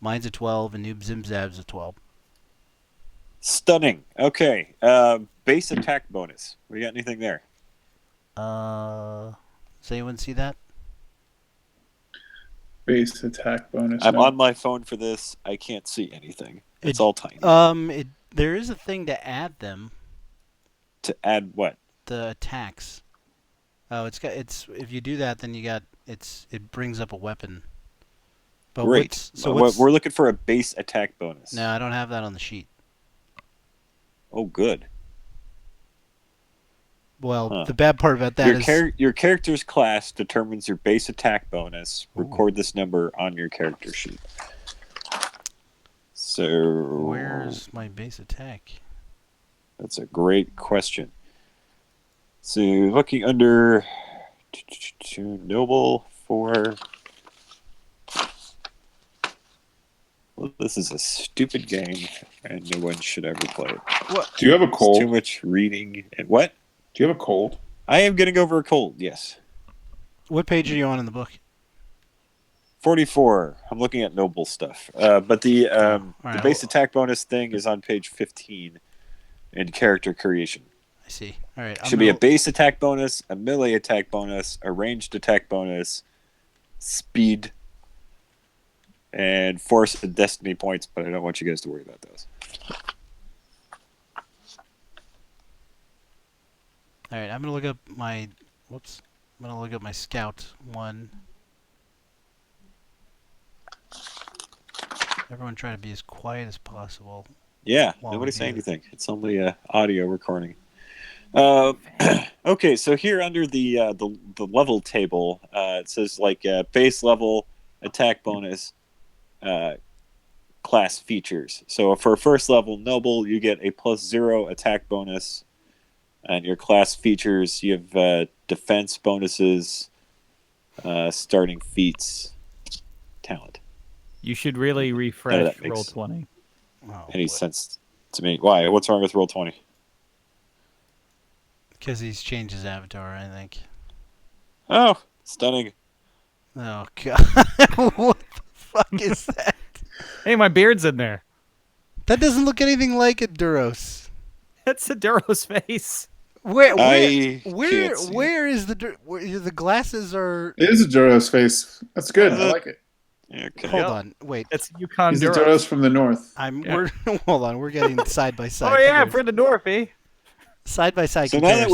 Mine's a 12, and Noob Zimzab's a 12. Stunning. Okay. Base attack bonus. We got anything there? Does anyone see that? Base attack bonus. I'm no. on my phone for this. I can't see anything. It's all tiny. There is a thing to add them. To add what? The attacks. Oh, if you do that, then it brings up a weapon. But Great. what's We're looking for a base attack bonus. No, I don't have that on the sheet. Oh, good. Well, Huh. the bad part about that is Your character's class determines your base attack bonus. Ooh. Record this number on your character sheet. So where's my base attack? that's a great question. So looking under noble for. Well, this is a stupid game, and no one should ever play it. Do you have a It's cold? too much reading. And what? Do you have a cold? I am getting over a cold. Yes. What page are you on in the book? 44. I'm looking at noble stuff. But the right. base attack bonus thing is on page 15 in character creation. I see. All right. Should be a base attack bonus, a melee attack bonus, a ranged attack bonus, speed, and force and destiny points, but I don't want you guys to worry about those. All right. I'm gonna look up my. Whoops. I'm gonna look up my scout one. Everyone try to be as quiet as possible. Yeah, While nobody we say do anything. It's only audio recording. Okay, so here under the level table, it says like base level attack bonus class features. So for first level noble, you get a +0 attack bonus, and your class features you have defense bonuses, starting feats, talent. You should really None refresh of that makes Roll20. Oh, any sense to me? Why? What's wrong with Roll20? Because he's changed his avatar, I think. Oh, stunning. Oh God! What the fuck is that? Hey, my beard's in there. That doesn't look anything like a Duros. That's a Duros face. Where I can't see. where is the glasses are? It is a Duros face. That's good. Is I it? like it. Okay. Hold Yep. on, wait. That's Yukon He's the Duros. Duros from the north. Yeah. We're hold on. We're getting side by side. Oh yeah, for the north, eh? Side by side. So now that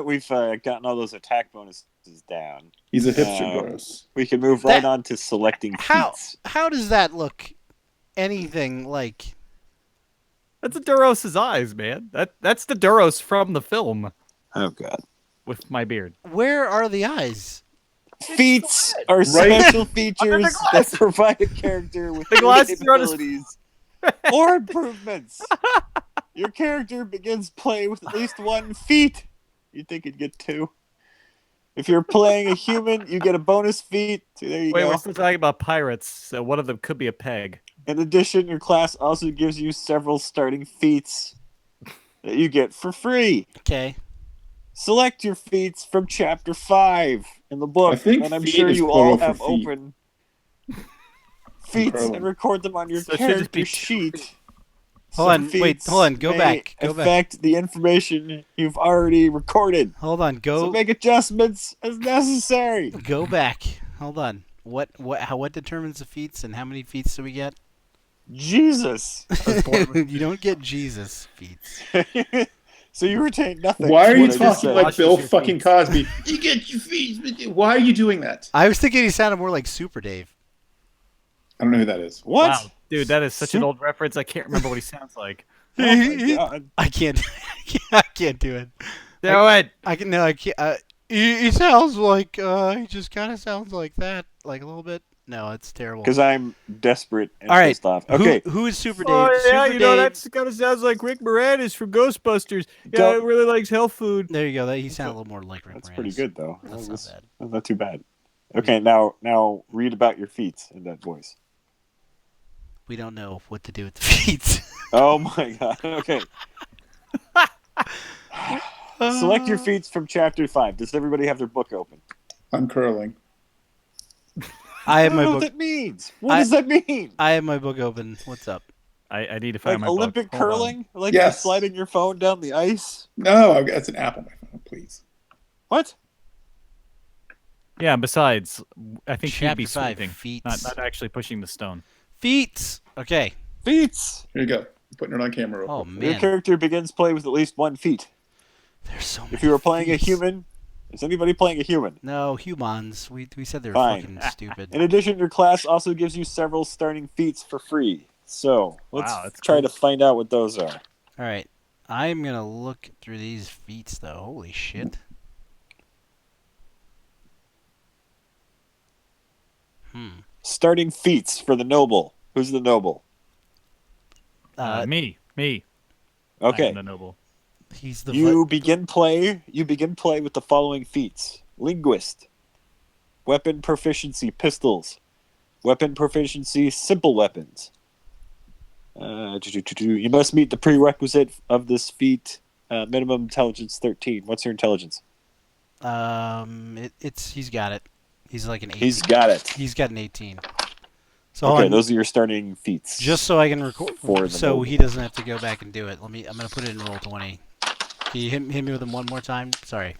we've gotten all those attack bonuses down, He's a hipster Duros. we can move right on to selecting how feats. how does that look? Anything like? That's a Duros's eyes, man. That's the Duros from the film Oh god. with my beard. Where are the eyes? Feats are Right. special Under features the that glass. provide a character with The new glasses are on his- capabilities or improvements. Your character begins play with at least 1 feat. You'd think you'd get 2. If you're playing a human, you get a bonus feat. So there you Wait, go. we're still talking about pirates, so one of them could be a peg. In addition, your class also gives you several starting feats that you get for free. Okay. Select your feats from chapter 5 in the book, I think and I'm feat sure is you plural all for have feet. open feats and record them on your So it should just character be sheet. Hold on, wait, feats hold on, go may back, go back. affect the information you've already recorded. Hold on, So go make adjustments as necessary. go back. Hold on. What determines the feats and how many feats do we get? Jesus. You don't get Jesus feats. So you retain nothing. Why are is you what I just talking said. like Watch Bill your fucking feet. Cosby? You get your feet. Why are you doing that? I was thinking he sounded more like Super Dave. I don't know who that is. What? Wow, dude, that is such an old reference. I can't remember what he sounds like. Oh my god. I can't. I can't do it. Do it. I can. No, I can't. He sounds like. He just kind of sounds like that, like a little bit. No, it's terrible. Because I'm desperate and All right. pissed off. Okay. Who is Super Dave? Oh yeah, Super you know Dave. that kind of sounds like Rick Moranis from Ghostbusters. Yeah, Don't- he really likes health food. There you go. He sounded a little more like Rick That's Moranis. pretty good though. That's not bad. That's not too bad. Okay, now read about your feats in that voice. We don't know what to do with the feats. Oh my god. Okay. Select your feats from chapter 5. Does everybody have their book open? I'm curling. I have don't my know book. what that means. What does that mean? I have my book open. What's up? I need to find Like my Olympic book. Hold on. curling? Like Yes. you're sliding your phone down the ice? No, that's an app on my phone, please. What? Yeah. Besides, I think she'd Chapter be 5, sweeping, feats. not actually pushing the stone. Feats. Okay. Feats. Here you go. I'm putting it on camera. Real Oh quick. Your man, character begins play with at least 1 feat. there's so many. If you were playing a feats. human, is anybody playing a human? No, humans. We said they were Fine. fucking stupid. In addition, your class also gives you several starting feats for free. So let's Wow, that's try cool. to find out what those are. All right, I'm gonna look through these feats though. Holy shit. Starting feats for the noble. Who's the noble? Me. I Okay. am the noble. He's the. You begin play with the following feats: linguist, weapon proficiency, pistols, weapon proficiency, simple weapons. You must meet the prerequisite of this feat: minimum intelligence 13. What's your intelligence? He's got it. He's like an 18. He's got it. He's got an 18. So Okay, on, those are your starting feats. just so I can record, for the so noble. he doesn't have to go back and do it. I'm gonna put it in roll 20. Can you hit me with him one more time? Sorry.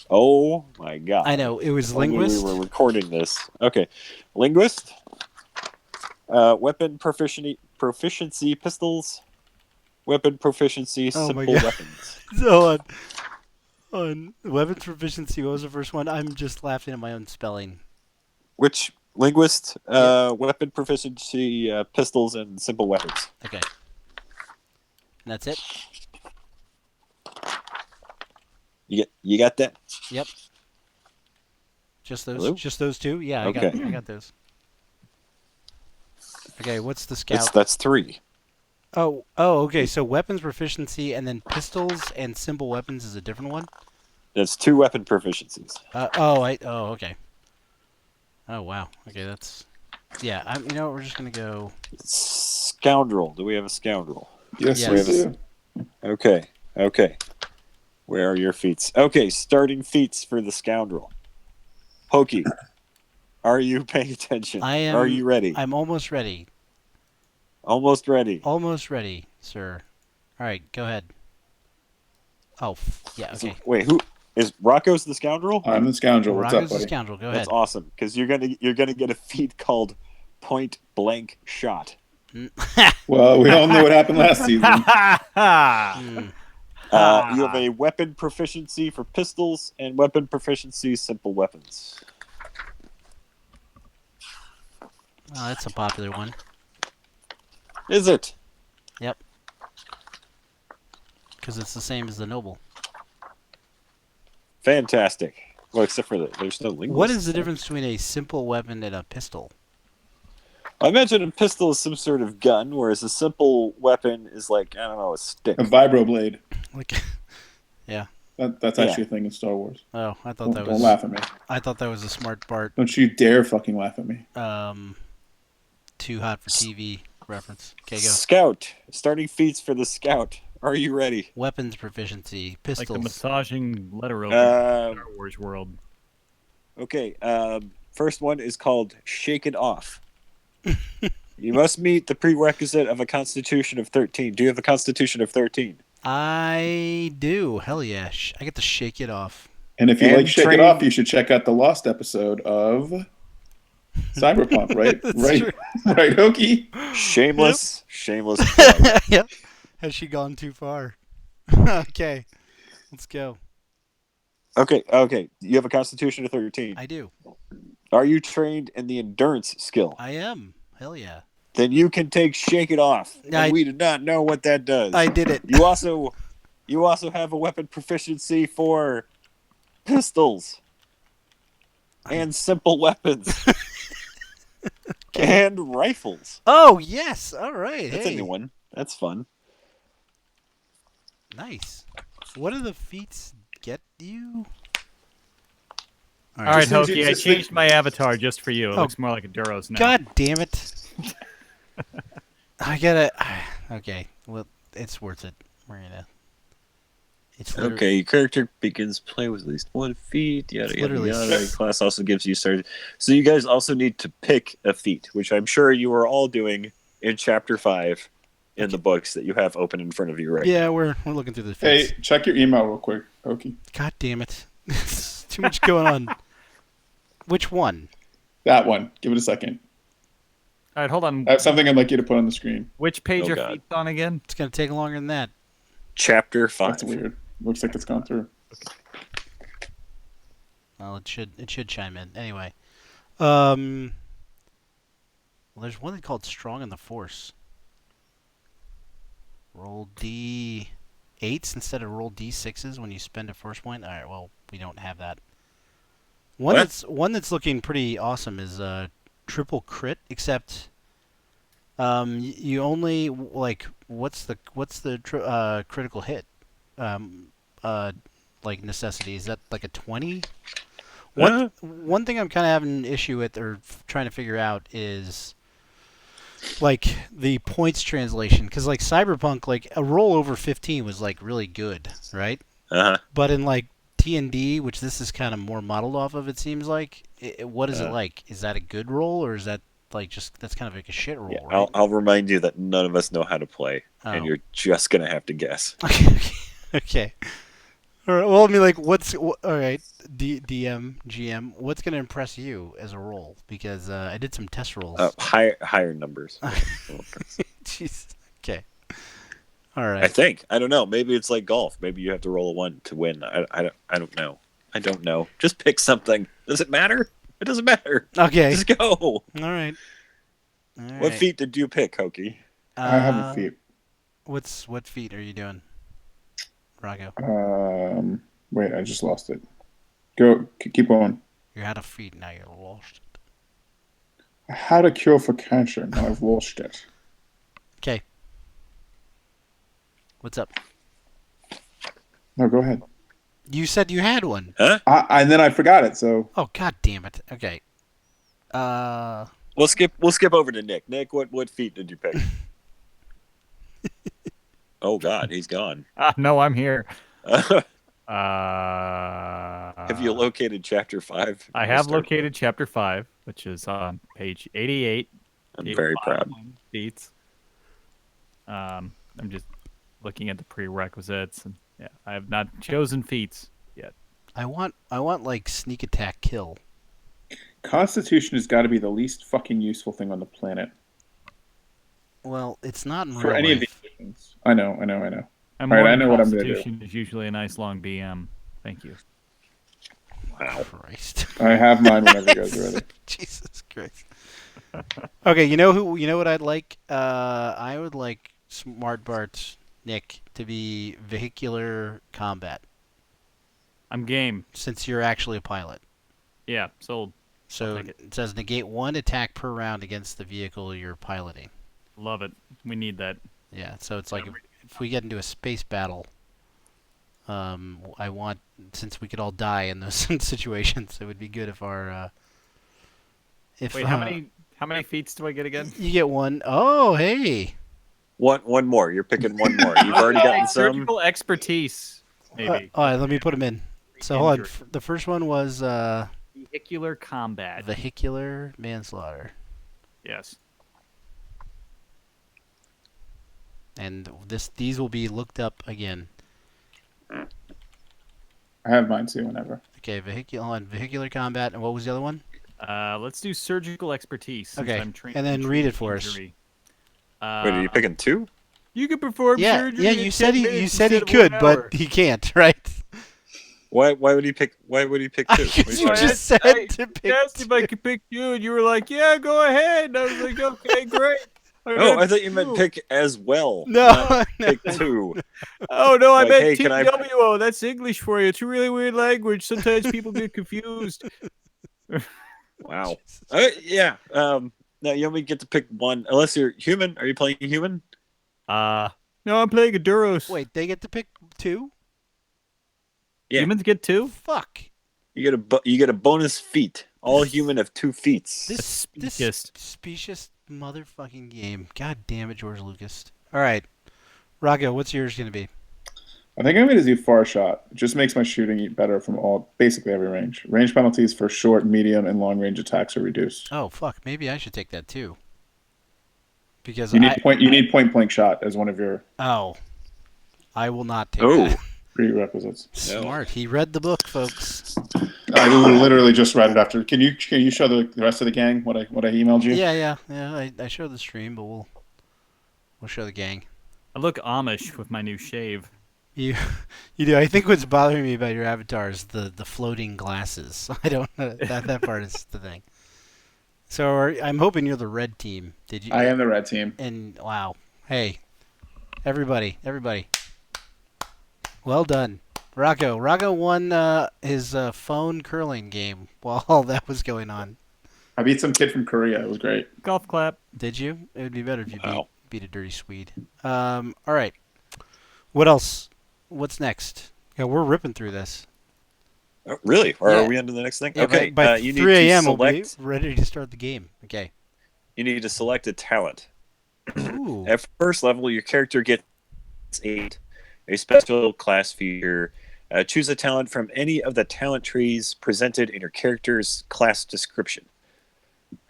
Oh my god! I know it was If only linguist. We were recording this. Okay, linguist. Weapon proficiency, pistols. Weapon proficiency, Oh my simple God. weapons. So on weapons proficiency, what was the first one? I'm just laughing at my own spelling. Which linguist? Weapon proficiency, pistols, and simple weapons. Okay. And that's it. You got that? Yep. Just those. Hello? Just those two. Yeah, Okay. I got those. Okay, what's the scout? That's 3. Oh, okay. So weapons proficiency and then pistols and simple weapons is a different one. That's 2 weapon proficiencies. Okay. Oh wow. Okay, that's. Yeah. You know what? We're just gonna go. Scoundrel. Do we have a scoundrel? Yes, Yes. we do. Okay. Where are your feats? Okay, starting feats for the scoundrel. Pokey, are you paying attention? I am. Are you ready? I'm almost ready. Almost ready. Almost ready, sir. All right, go ahead. Oh, yeah. Okay. Wait, who is Rocco's the scoundrel? I'm the scoundrel. What's Rocco's up, the buddy? scoundrel. Go That's ahead. awesome because you're gonna get a feat called point blank shot. Well, we all know what happened last season. Hmm. You have a weapon proficiency for pistols and weapon proficiency simple weapons. Oh, that's a popular one. Is it? Yep. because it's the same as the noble. Fantastic. Well, except for there's no linguist. What is the difference between a simple weapon and a pistol? I imagine a pistol is some sort of gun, whereas a simple weapon is like, I don't know, a stick. A vibroblade. Like, yeah. That's actually a thing in Star Wars. Oh, I thought that was. Don't laugh at me. I thought that was a smart Bart. Don't you dare fucking laugh at me. Too hot for TV reference. Okay, go. Scout. Starting feats for the scout. Are you ready? Weapons proficiency. Pistols. Like the massaging letter opener in Star Wars world. Okay. First one is called Shake It Off. You must meet the prerequisite of a Constitution of 13. Do you have a Constitution of 13? I do. Hell yeah. I get to shake it off. And if you And like Shake train- It Off, you should check out the Lost episode of Cyberpunk, right? True. Right, Hokey? Shameless. Shameless plug. Yep. Has she gone too far? Okay. Let's go. Okay. You have a Constitution of 13. I do. Are you trained in the endurance skill? I am. Hell yeah. Then you can take Shake It Off. And we do not know what that does. I did it. You also have a weapon proficiency for pistols and simple weapons and rifles. Oh, yes. All right. That's Hey. a new one. That's fun. Nice. What do the feats get you? All right, Just- Hokey, I just- changed my avatar just for you. It Oh. looks more like a Duros now. God damn it. I gotta. Okay. Well, it's worth it. We're gonna. It's literally. Okay, your character begins play with at least one feat. Yada It's yada literally yada. Your class also gives you start. So you guys also need to pick a feat, which I'm sure you are all doing in Chapter 5 in the books that you have open in front of you right Yeah, we're looking through the Hey, feats. check your email real quick, Hokey. God damn it. There's too much going on. Which one? That one. Give it a second. All right, hold on. I have something I'd like you to put on the screen. Which page Oh, are God. feet on again? It's gonna take longer than that. Chapter 5. That's weird. Looks like it's gone through. Well, it should chime in anyway. Well, there's one called Strong in the Force. Roll D8s instead of roll D6s when you spend a force point. All right, well, we don't have that. What? One that's looking pretty awesome is triple crit, except you only like what's the critical hit like necessity? Is that like a 20? One thing I'm kind of having an issue with or trying to figure out is like the points translation, because like Cyberpunk, like a roll over 15 was like really good, right? Uh-huh. But in like D&D, which this is kind of more modeled off of, it seems like, what is it like? Is that a good roll, or is that like just that's kind of like a shit roll, Yeah, right? I'll remind you that none of us know how to play, Oh. and you're just gonna have to guess. Okay. All right. Well, I mean, like, all right? DM, GM, what's gonna impress you as a roll? Because I did some test rolls. Higher numbers. Jeez. Okay. All I right. think. I don't know. Maybe it's like golf. Maybe you have to roll a 1 to win. I don't know. I don't know. Just pick something. Does it matter? It doesn't matter. Okay. Just go. All right. All right. What feat did you pick, Hokey? I have a feat. What feat are you doing, Rocco? Wait, I just lost it. Go, keep going. You had a feat, now you're lost. I had a cure for cancer, now I've lost it. Okay. What's up? No, go ahead. You said you had one. Huh? And then I forgot it, so Oh, god damn it. Okay. We'll skip over to Nick. Nick, what feat did you pick? Oh God, he's gone. No, I'm here. Have Have you located Chapter 5? I have located Chapter 5, which is on page 88. I'm very proud. Feats. I'm just looking at the prerequisites, and yeah, I have not chosen feats yet. I want like sneak attack kill. Constitution has got to be the least fucking useful thing on the planet Well, it's not in for real any of life. these things. I know. And All right, more I than know what I'm gonna do. Constitution is usually a nice long BM. Thank you. Wow. Christ. I have mine whenever you guys are ready. Jesus Christ. Okay, you know what I'd like? I would like Smart Bart's Nick, to be vehicular combat, I'm game. since you're actually a pilot. Yeah, sold. So take it. it says negate 1 attack per round against the vehicle you're piloting. Love it. We need that. Yeah, so it's like if we get into a space battle, I want, since we could all die in those situations, it would be good if our Wait, how many feats do I get again? you get one. Oh, hey. One more. You're picking one more. You've already gotten some. Surgical expertise, maybe. All right, let me put them in. So hold on. Injury. The first one was Vehicular combat. vehicular manslaughter, Yes. and these will be looked up again. I have mine too. Whenever. Okay, vehicular combat, and what was the other one? Let's do surgical expertise. Since Okay, I'm trained and then read it for us. Wait, are you picking two? You can perform surgery. Yeah. in You said 10 he minutes said he instead of could, 1 but hour. he can't, right? Why would he pick? Why would he pick two? Because you Wait, just said I to pick asked if I could pick two, and you were like, "Yeah, go ahead." And I was like, "Okay, great." Oh, I thought you meant pick as well. No, not no. pick two. Oh no, I Like, meant hey, can I- TWO. That's English for you. It's a really weird language. Sometimes people get confused. Wow. Yeah. No, you only get to pick one unless you're human. Are you playing human? No, I'm playing a Duros. Wait, they get to pick two? Yeah. Humans get two. Fuck. You get a bonus feat. All human have 2 feats. This Specious. specious motherfucking game. God damn it, George Lucas. All right, Rocco, what's yours gonna be? I think I'm going to do far shot. It just makes my shooting better from basically every range. Range penalties for short, medium, and long range attacks are reduced. Oh fuck, maybe I should take that too. Because You need point blank shot as one of your I will not take Oh. that. prerequisites. Smart. He read the book, folks. I literally just read it after. Can you show the rest of the gang what I emailed you? Yeah. I showed the stream, but we'll show the gang. I look Amish with my new shave. You do. I think what's bothering me about your avatar is the floating glasses. I don't know that part is the thing. So I'm hoping you're the red team. Did you? I am the red team. And wow, hey, everybody, well done, Rocco. Rocco won his phone curling game while all that was going on. I beat some kid from Korea. It was great. Golf clap. Did you? It would be better if you Wow. beat a dirty Swede. All right. What else? What's next? Yeah, we're ripping through this. Oh, really? Or Yeah. are we on to the next thing? Yeah, Okay. By you 3 need to a.m. we'll be select. ready to start the game. Okay. You need to select a talent. Ooh. At first level, your character gets 8, a special class feature. Choose a talent from any of the talent trees presented in your character's class description.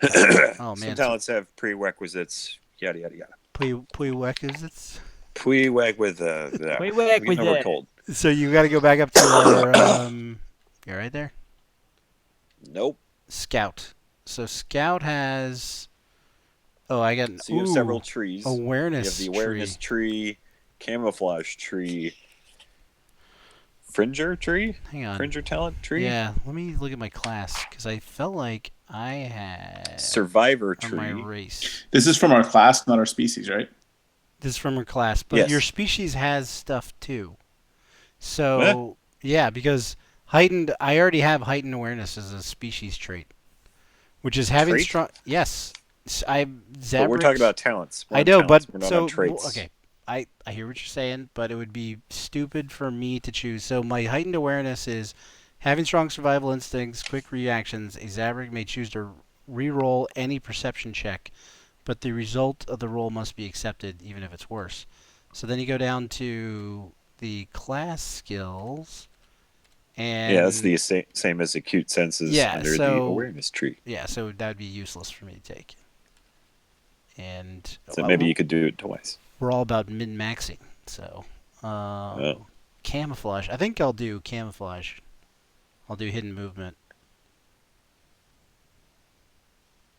Oh man. Some talents have prerequisites. Yada yada yada. Prerequisites. Prereq with we're told. So you got to go back up to our. You're right there. Nope. Scout. So Scout has. Oh, I got. So you have several trees. Awareness. You have the awareness tree, camouflage tree, fringer tree, Hang on. fringer talent tree, Yeah, let me look at my class because I felt like I had survivor on my tree. race. This is from our class, not our species, right? This is from her class, but Yes. your species has stuff too. So yeah, because heightened. I already have heightened awareness as a species trait, which is having Trait? strong. Yes, I. But we're talking about talents. We're I on know, talents. but we're not so on traits. okay. I hear what you're saying, but it would be stupid for me to choose. So my heightened awareness is having strong survival instincts, quick reactions. A Zabrak may choose to re-roll any perception check, but the result of the roll must be accepted, even if it's worse. So then you go down to the class skills, and Yeah, that's the same as acute senses Yeah, under the so- awareness tree. yeah. So that would be useless for me to take. And So maybe you could do it twice. we're all about min-maxing. So Oh. camouflage. I think I'll do camouflage. I'll do hidden movement.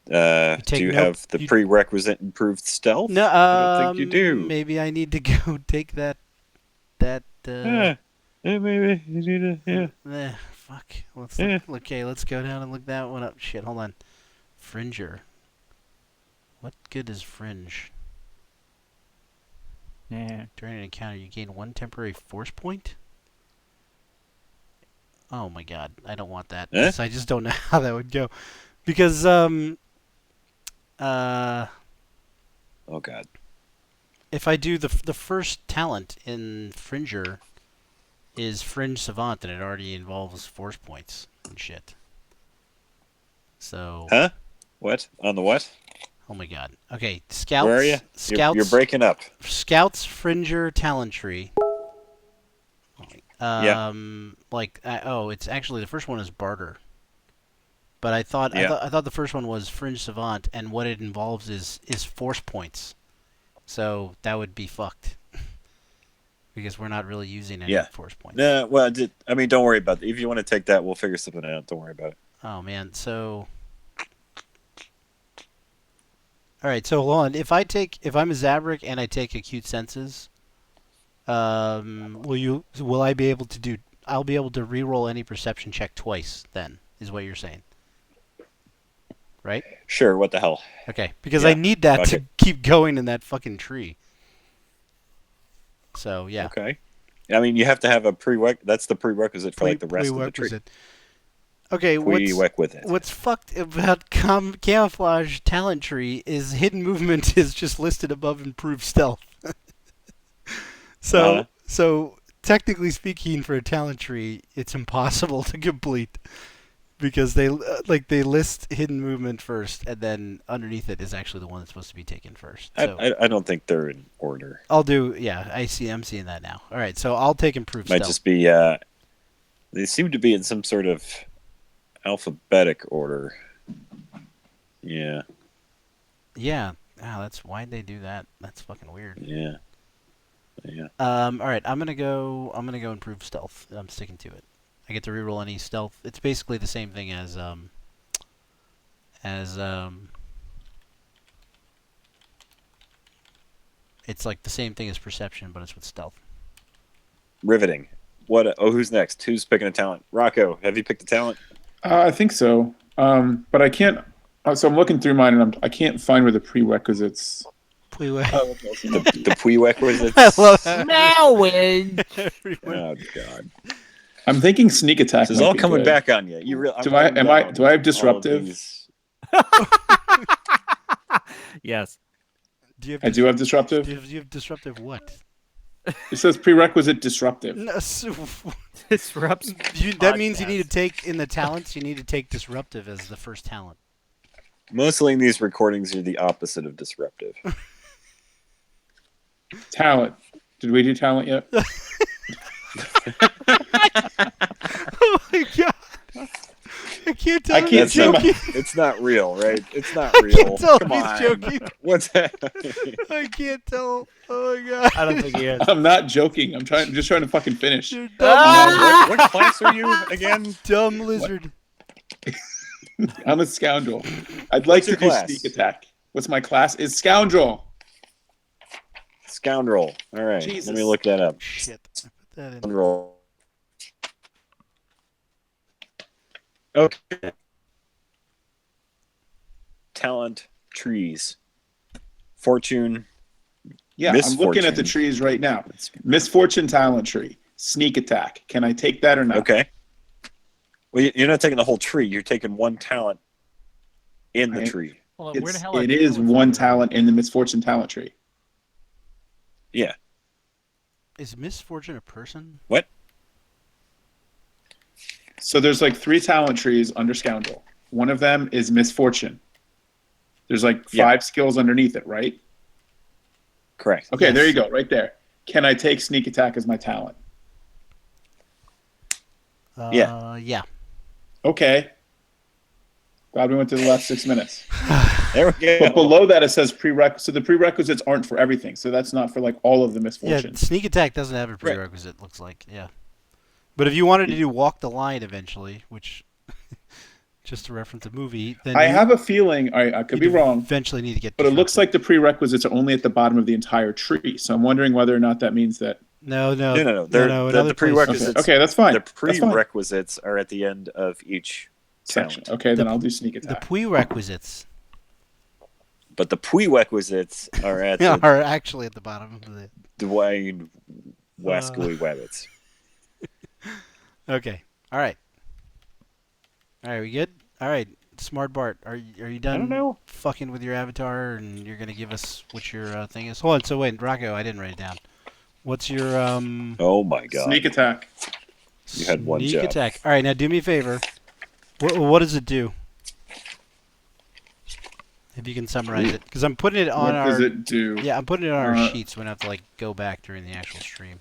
Do take you no- have the you- prerequisite improved stealth? No, I don't think you do. Maybe I need to go take that. Yeah, maybe you need to. Yeah. Fuck. Let's Yeah. look. Okay, let's go down and look that one up. Shit, hold on. Fringer. What good is fringe? Yeah. During an encounter, you gain 1 temporary force point. Oh my god, I don't want that. Eh? I just don't know how that would go, because Oh god. if I do the first talent in Fringer is Fringe Savant, and it already involves force points and shit. So. Huh? What? On the what? Oh my god. Okay, Scouts. Where are you? Scouts. You're breaking up. Scouts Fringer Talent Tree. It's actually the first one is Barter. But I thought I thought the first one was Fringe Savant, and what it involves is force points. So that would be fucked. Because we're not really using any force points. No, well, don't worry about it. If you want to take that, we'll figure something out. Don't worry about it. Oh man, so all right, so hold on. If I'm a Zabrak and I take acute senses, will I be able to do? I'll be able to re-roll any perception check twice. Then is what you're saying, right? Sure. What the hell? Okay, because I need that to keep going in that fucking tree. So yeah. Okay. I mean, you have to have a prerequisite. That's the prerequisite for like the rest of the tree. Okay, Prerequisite. what's fucked about camouflage talent tree is hidden movement is just listed above improved stealth. So technically speaking, for a talent tree, it's impossible to complete because they list hidden movement first, and then underneath it is actually the one that's supposed to be taken first. So I don't think they're in order. I'm seeing that now. All right, so I'll take improved stealth. Might just be they seem to be in some sort of alphabetic order. Yeah. Yeah. That's why'd they do that? That's fucking weird. Yeah. Yeah. All right, I'm gonna go improve stealth. I'm sticking to it. I get to reroll any stealth. It's basically the same thing as it's like the same thing as perception, but it's with stealth. Riveting. Who's next? Who's picking a talent? Rocco, have you picked a talent? I think so, but I can't. So I'm looking through mine, and I can't find where the prerequisites. The prerequisites. I love that. Oh god. I'm thinking sneak attack. This is all coming back on you. Do I have disruptive? Yes. I do have disruptive. Do you have disruptive what? It says prerequisite disruptive. No, Disrupts. That means you need to take in the talents. You need to take disruptive as the first talent. Mostly in these recordings, you're the opposite of disruptive. Talent. Did we do talent yet? Oh my god! I can't tell. It's not real, right? It's not real. I can't tell Come if on. he's joking. What's that? I can't tell. Oh my god! I don't think he is. I'm not joking. I'm just trying to fucking finish. You're dumb. What class are you again? Dumb lizard. I'm a scoundrel. I'd like to do class? sneak attack. What's my class? Is scoundrel. Scoundrel. All right. Jesus. Let me look that up. Shit. I put that in. Scoundrel. Okay. Talent trees. Fortune. Yeah, I'm looking at the trees right now. Misfortune talent tree. Sneak attack. Can I take that or not? Okay. Well, you're not taking the whole tree. You're taking one talent in the tree. Hold on, where the hell are It you is with one that? talent in the misfortune talent tree. Yeah. Is misfortune a person? What? So there's like 3 talent trees under scoundrel. One of them is misfortune. There's like 5 skills underneath it, right? Correct. Okay, Yes. There you go, right there. Can I take sneak attack as my talent? Yeah. Okay. Glad we went to the last 6 minutes. There we go. But below that it says prerequisites. So the prerequisites aren't for everything. So that's not for like all of the Yeah, misfortunes. sneak attack doesn't have a prerequisite, looks like. Yeah. But if you wanted to do walk the line eventually, which just to reference a movie, then I have a feeling, I could be wrong, eventually need to get but it looks like the prerequisites are only at the bottom of the entire tree. So I'm wondering whether or not that means that. No. The prerequisites. Okay, that's fine. The prerequisites are at the end of each Section. talent. Okay, then I'll do sneak The attack. prerequisites But the prerequisites are at are actually at the bottom of the. Dwayne Wascally Wabbits. Okay. All right. We good? All right. Smart Bart, are you done? I don't know. Fucking with your avatar, and you're gonna give us what your thing is. Hold on. So wait, Rocco, I didn't write it down. What's your Oh my god! Sneak attack. You had one sneak job. attack? All right. Now do me a favor. What does it do? If you can summarize it, because I'm putting it on What our. does it do? Yeah, I'm putting it on our sheet, so we don't have to like go back during the actual stream.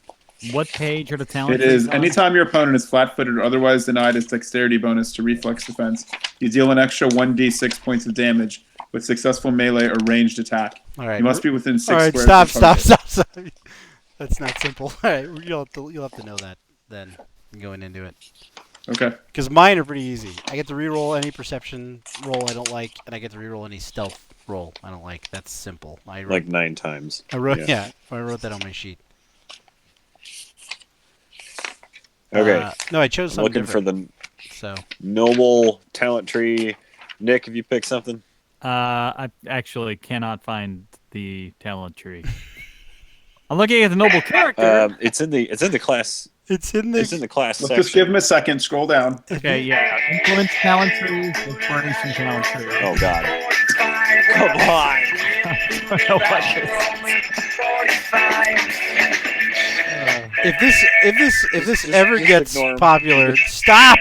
What page are the talent It is trees on? anytime your opponent is flat-footed or otherwise denied its dexterity bonus to reflex defense, you deal an extra 1d6 points of damage with successful melee or ranged attack. All right. You must be within 6 All right. squares. Stop. That's not simple. All right. You'll have to know that then going into it. Okay. Because mine are pretty easy. I get to reroll any perception roll I don't like, and I get to reroll any stealth roll I don't like. That's simple. Like 9 times. I wrote that on my sheet. Okay. No, I chose something Looking for different. the noble talent tree. Nick, have you picked something? I actually cannot find the talent tree. I'm looking at the noble character. It's in the class. It's in the class Let's section. just give him a second. Scroll down. Okay, yeah. Influence talent tree, inspiration talent tree. Oh god. Come on. I don't know what If this ever just gets ignore him. popular, stop.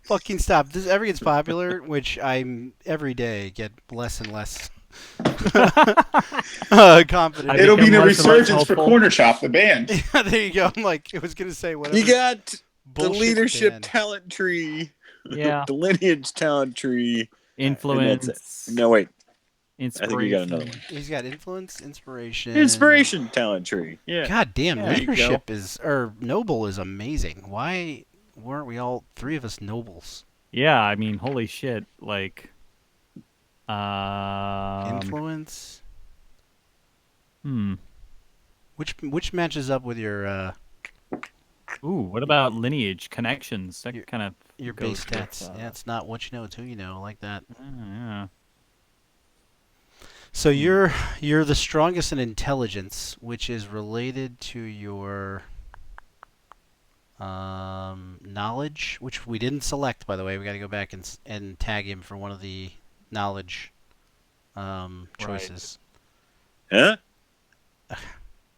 Fucking stop. If this ever gets popular, which I'm every day get less and less confident. It'll be the less and less resurgence for hopeful. Corner Shop, the band. Yeah, there you go. I'm like, I was gonna say whatever. You got the bullshit leadership band. talent tree. Yeah. The lineage talent tree. Influence. No, wait. I Inspiration. think you got another one. He's got influence, inspiration. Inspiration talent tree. Yeah. God damn, Yeah, there you go. leadership or noble is amazing. Why weren't we all 3 of us nobles? Yeah, I mean, holy shit. Like, Influence. Hmm. Which matches up with your Ooh, what about lineage connections? That kind of your goes base with, stats? Yeah, it's not what you know, it's who you know, like that. Yeah. So you're the strongest in intelligence, which is related to your knowledge, which we didn't select, by the way. We got to go back and tag him for one of the knowledge choices. Huh?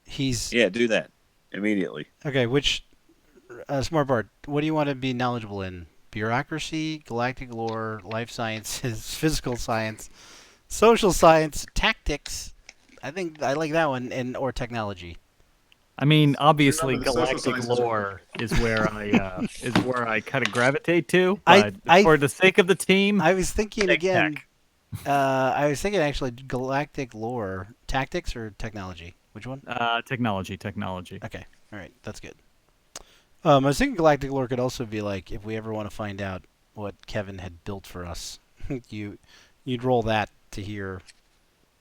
He's Yeah, do that immediately. okay. Which Smart Bart? What do you want to be knowledgeable in? Bureaucracy, galactic lore, life sciences, physical science, social science, tactics. I think I like that one, or technology. I mean, obviously, Remember, the social galactic sciences are- lore is where I kind of gravitate to. I- But for the sake of the team, I was thinking Tech again. tech. I was thinking actually galactic lore, tactics or technology. Which one? technology. Okay, all right, that's good. I was thinking galactic lore could also be like if we ever want to find out what Kevin had built for us, you'd roll that to hear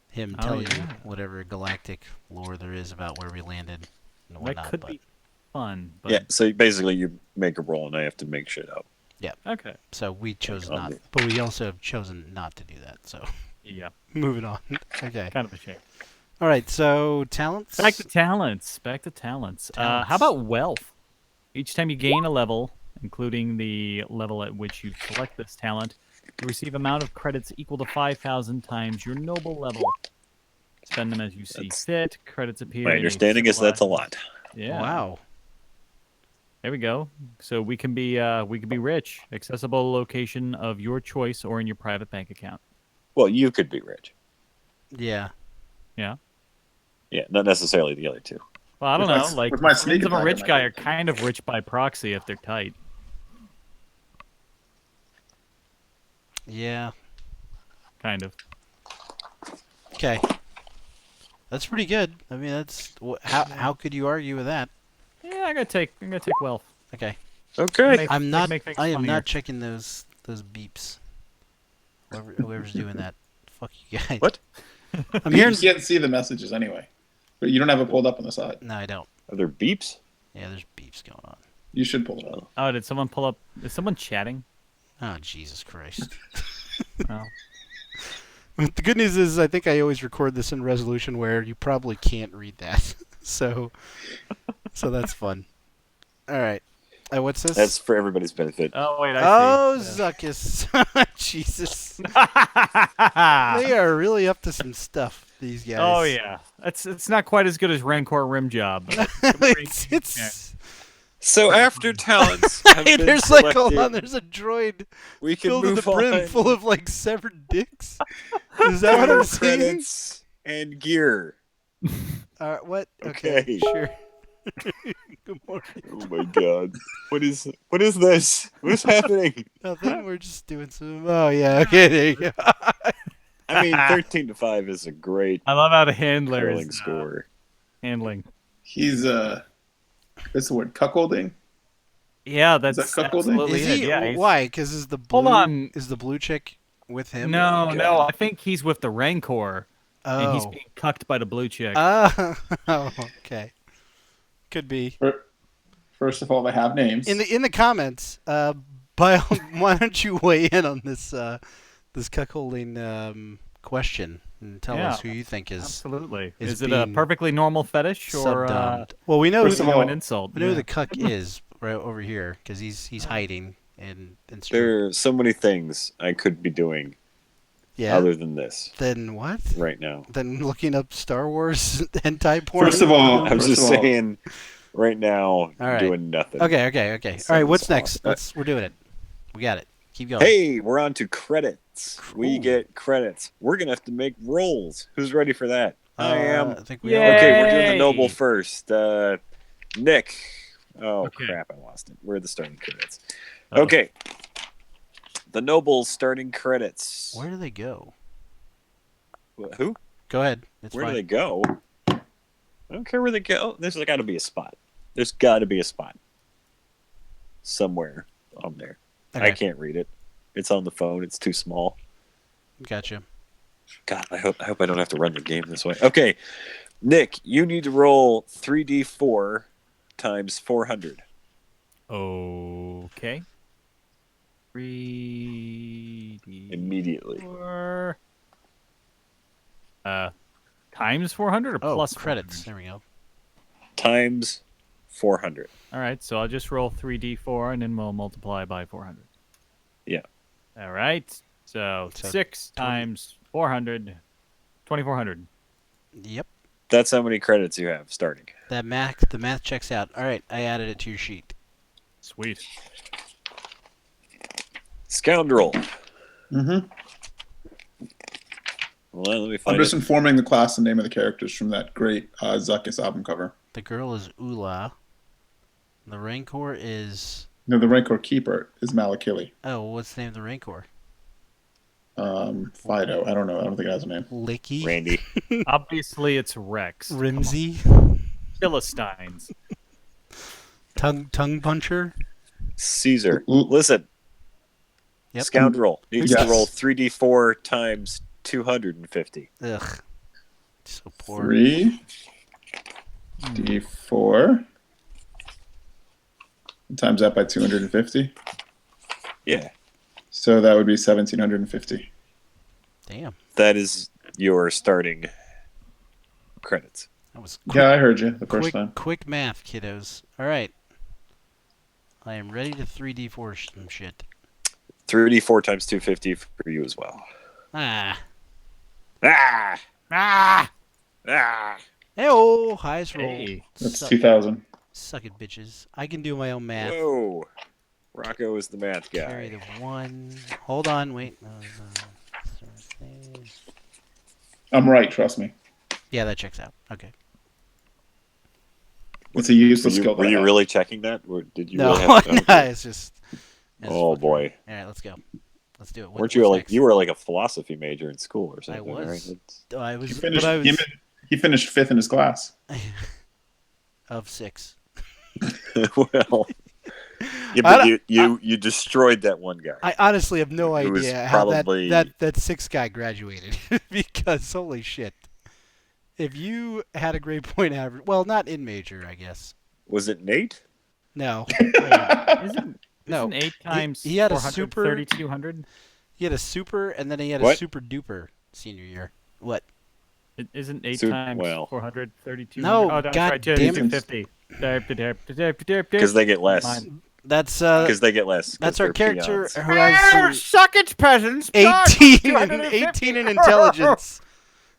him Oh, tell you yeah. whatever galactic lore there is about where we landed and whatnot. That could but be fun. But, Yeah, so basically you make a roll and I have to make shit up. Okay. so we chose I'll not, do- but we also have chosen not to do that. So Yeah. moving on. Okay. Kind of a shame. All right. So talents. Back to talents. How about wealth? Each time you gain a level, including the level at which you select this talent, you receive amount of credits equal to 5,000 times your noble level. Spend them as you see fit. Credits appear. My in a understanding is that's a civilized- lot. Yeah. Wow. There we go. So we can be rich. Accessible location of your choice or in your private bank account. Well, you could be rich. Yeah. Yeah. Yeah, not necessarily the other two. Well, I don't With know. my- Like, with my friends sneak of a attack, rich I guy might are be. kind of rich by proxy if they're tight. Yeah. Kind of. Okay. That's pretty good. I mean, that's how could you argue with that? Yeah, I'm gonna take wealth. Okay. Okay. Make- I'm not. make things I am funnier. not checking those beeps. Whoever's doing that, fuck you guys. What? I'm You hearing. can't see the messages anyway, but you don't have it pulled up on the side. No, I don't. Are there beeps? Yeah, there's beeps going on. You should pull it up. Oh, did someone pull up? Is someone chatting? Oh Jesus Christ. Oh. The good news is I think I always record this in resolution where you probably can't read that. so that's fun. All right. What's this? That's for everybody's benefit. Oh wait, Oh, I see. Zuckus. Jesus. They are really up to some stuff, these guys. Oh yeah, it's not quite as good as Rancor Rim Job. But it's So after talents have Hey, been there's selected, hold on, there's a droid we can filled to the move brim on full of severed dicks. Is that what I'm seeing? credits and gear. What? Okay, Okay. sure. Good morning. Oh my god. What is this? What is happening? Nothing. We're just doing some. Oh yeah. Okay. There you go. I mean, 13 to 5 is a great I love how the handler curling is score. handling. He's what's the word? Cuckolding? Yeah, that's that cuckolding? absolutely Is it. he? Yeah, he's- Why? Because is the blue? Hold on. Is the blue chick with him? No, God. no, I think he's with the Rancor, and he's Oh. being cucked by the blue chick. Oh. Okay. Could be. First of all, they have names. In the comments, why don't you weigh in on this this cuckolding question and tell Yeah. us who you think is Absolutely. is Is it a being perfectly normal fetish or subdomed. Well, we know First of all, an insult? we know who Yeah. the cuck is right over here because he's hiding and There are so many things I could be doing yeah. other than this Then what? right now. Then looking up Star Wars hentai porn. First of all, I'm just saying right now, right. doing nothing. Okay. That All right. What's sounds next? We're doing it. We got it. Keep going. Hey, we're on to credits. We Cool. get credits. We're gonna have to make rolls. Who's ready for that? I am. I think we Yay. are. Okay, we're doing the noble first. Nick. Oh Okay. crap! I lost it. Where are the starting credits? Uh-oh. Okay. The noble starting credits. Where do they go? Who? Go ahead. It's Where fine. do they go? I don't care where they go. There's got to be a spot. There's got to be a spot somewhere on there. Okay. I can't read it. It's on the phone. It's too small. Gotcha. God, I hope I don't have to run the game this way. Okay, Nick, you need to roll 3d4 times 400. Okay. 3D Immediately. 4 times 400 or Oh, plus credits. 400? There we go. Times 400. All right, so I'll just roll 3d4 and then we'll multiply by 400. Yeah. All right. So, So 6 times 400, 2400. Yep. That's how many credits you have starting. The math checks out. All right, I added it to your sheet. Sweet. Scoundrel. Mm-hmm. Well, let me I'm find just it. informing the class the name of the characters from that great Zuckus album cover. The girl is Ula. The Rancor is No, the Rancor Keeper is Malakili. what's the name of the Rancor? Fido. I don't know. I don't think it has a name. Licky. Randy. Obviously, it's Rex. Come on. Rimsey. Philistines. Tongue puncher. Caesar. Ooh. Listen. Yep. Scoundrel needs Yes. to roll 3d4 times 250. Ugh. So poor. 3d4 times that by 250. Yeah. So that would be 1750. Damn. That is your starting credits. That was Yeah, I heard you the first quick, time. quick math, kiddos. All right. I am ready to 3D4 some shit. 3d4 times 250 for you as well. Ah. Ah! Ah! Ah! Hey-oh, highest roll. Hey. That's Suck, 2000. suck it, bitches. I can do my own math. Whoa. Rocco is the math Carry guy. the one. Hold on, wait. No. I'm right, trust me. Yeah, that checks out. Okay. It's a useless skill. Were that I you have. really checking that? Or did you No, really have to? no, it's just. Oh, boy. All right, let's go. Let's do it. Weren't you like you were like a philosophy major in school or something? was. Right? It's- I was. He finished, but I was he finished fifth in his class. of 6. well, yeah, I but you destroyed that one guy. I honestly have no Who was idea how probably- that 6 guy graduated because holy shit. If you had a grade point average, well, not in major, I guess. Was it Nate? No. Isn't No. 8 times he had a 400, super- 3200? He had a super, and then he had a What? super duper. senior year. What? It isn't 8 So- times well. 432. No, oh, that's God right. damn it. 250. Because they get less. That's Because they get less. 'cause that's our they're character peons. who has suck its presents. 18 in intelligence.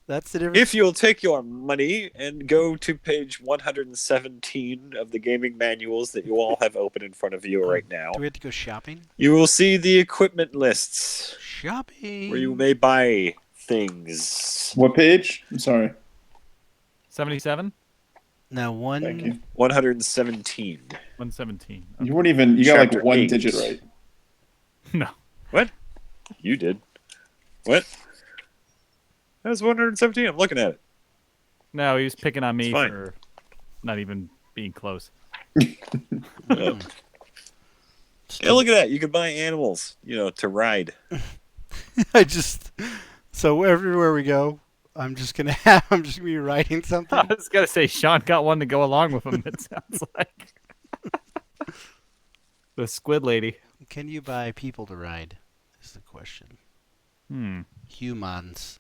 That's the difference. If you'll take your money and go to page 117 of the gaming manuals that you all have open in front of you right now, Do we have to go shopping? you will see the equipment lists Shopping. where you may buy things. What page? I'm sorry. 77? No, Thank you. 117. 117. You weren't even. You got Chapter like one 8. digit right. No. What? You did. What? That was 117. I'm looking at it. No, he was picking on me It's fine. for not even being close. Yeah, look at that. You can buy animals, to ride. I just so everywhere we go, I'm just gonna be writing something. I was gonna say Sean got one to go along with him. It sounds like the squid lady. Can you buy people to ride? Is the question. Humans.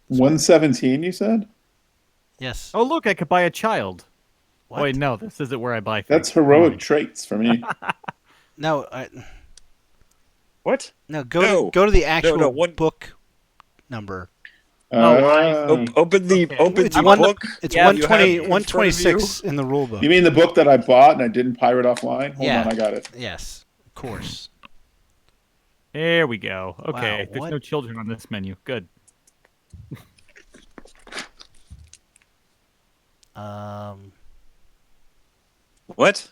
117. You said. Yes. Oh look, I could buy a child. What? Wait, no, this isn't where I buy things. That's heroic traits for me. No. What? No. Go No. to the actual No, one- book number. Open the It's book. It's Yeah, you have 120, in front of 126 in the rule book. You mean the book that I bought and I didn't pirate offline? Hold Yeah. on, I got it. Yes, of course. There we go. Okay, Wow, there's what? no children on this menu. Good. What?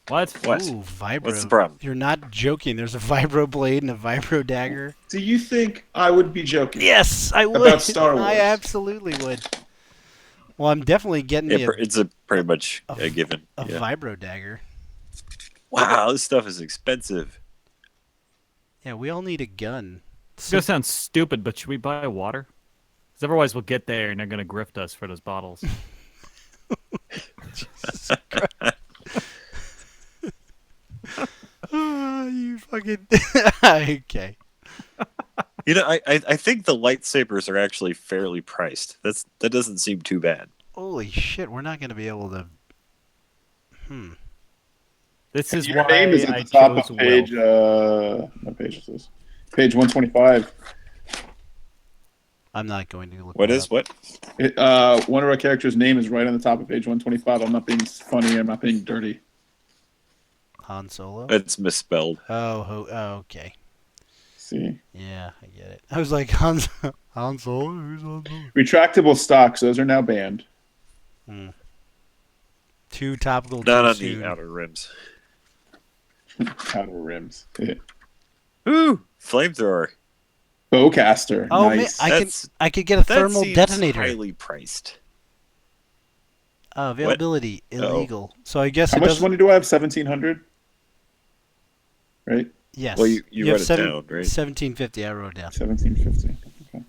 What? What? Ooh, vibro. What's the problem? You're not joking. There's a vibro blade and a vibro dagger. Do you think I would be joking? Yes, I would. About Star I Wars. absolutely would. Well, I'm definitely getting Yeah, me it's a pretty much a given. a Yeah. vibro dagger. Wow, this stuff is expensive. Yeah, we all need a gun. It's gonna sound stupid, but should we buy water? Because otherwise we'll get there and they're gonna grift us for those bottles. You fucking okay. I think the lightsabers are actually fairly priced. That doesn't seem too bad. Holy shit, we're not gonna be able to. This is Your why name is at I the top chose of page. Will. What page is this? Page 125. I'm not going to look. What that is up. what? One of our characters' name is right on the top of page 125. I'm not being funny. I'm not being dirty. Han Solo? It's misspelled. Oh, okay. See, Yeah, I get it. I was like Han Solo. Who's Han Solo? retractable stocks. Those are now banned. Too topical. Not too on soon. the outer rims. Outer rims. Ooh, flamethrower. Bowcaster. Oh nice. man, I could get a That thermal seems detonator. highly priced. Availability illegal. So I guess How it much doesn't. money do I have? 1,700. Right. Yes. Well, you have wrote it down, right? 1750. I wrote down. 1750. Okay.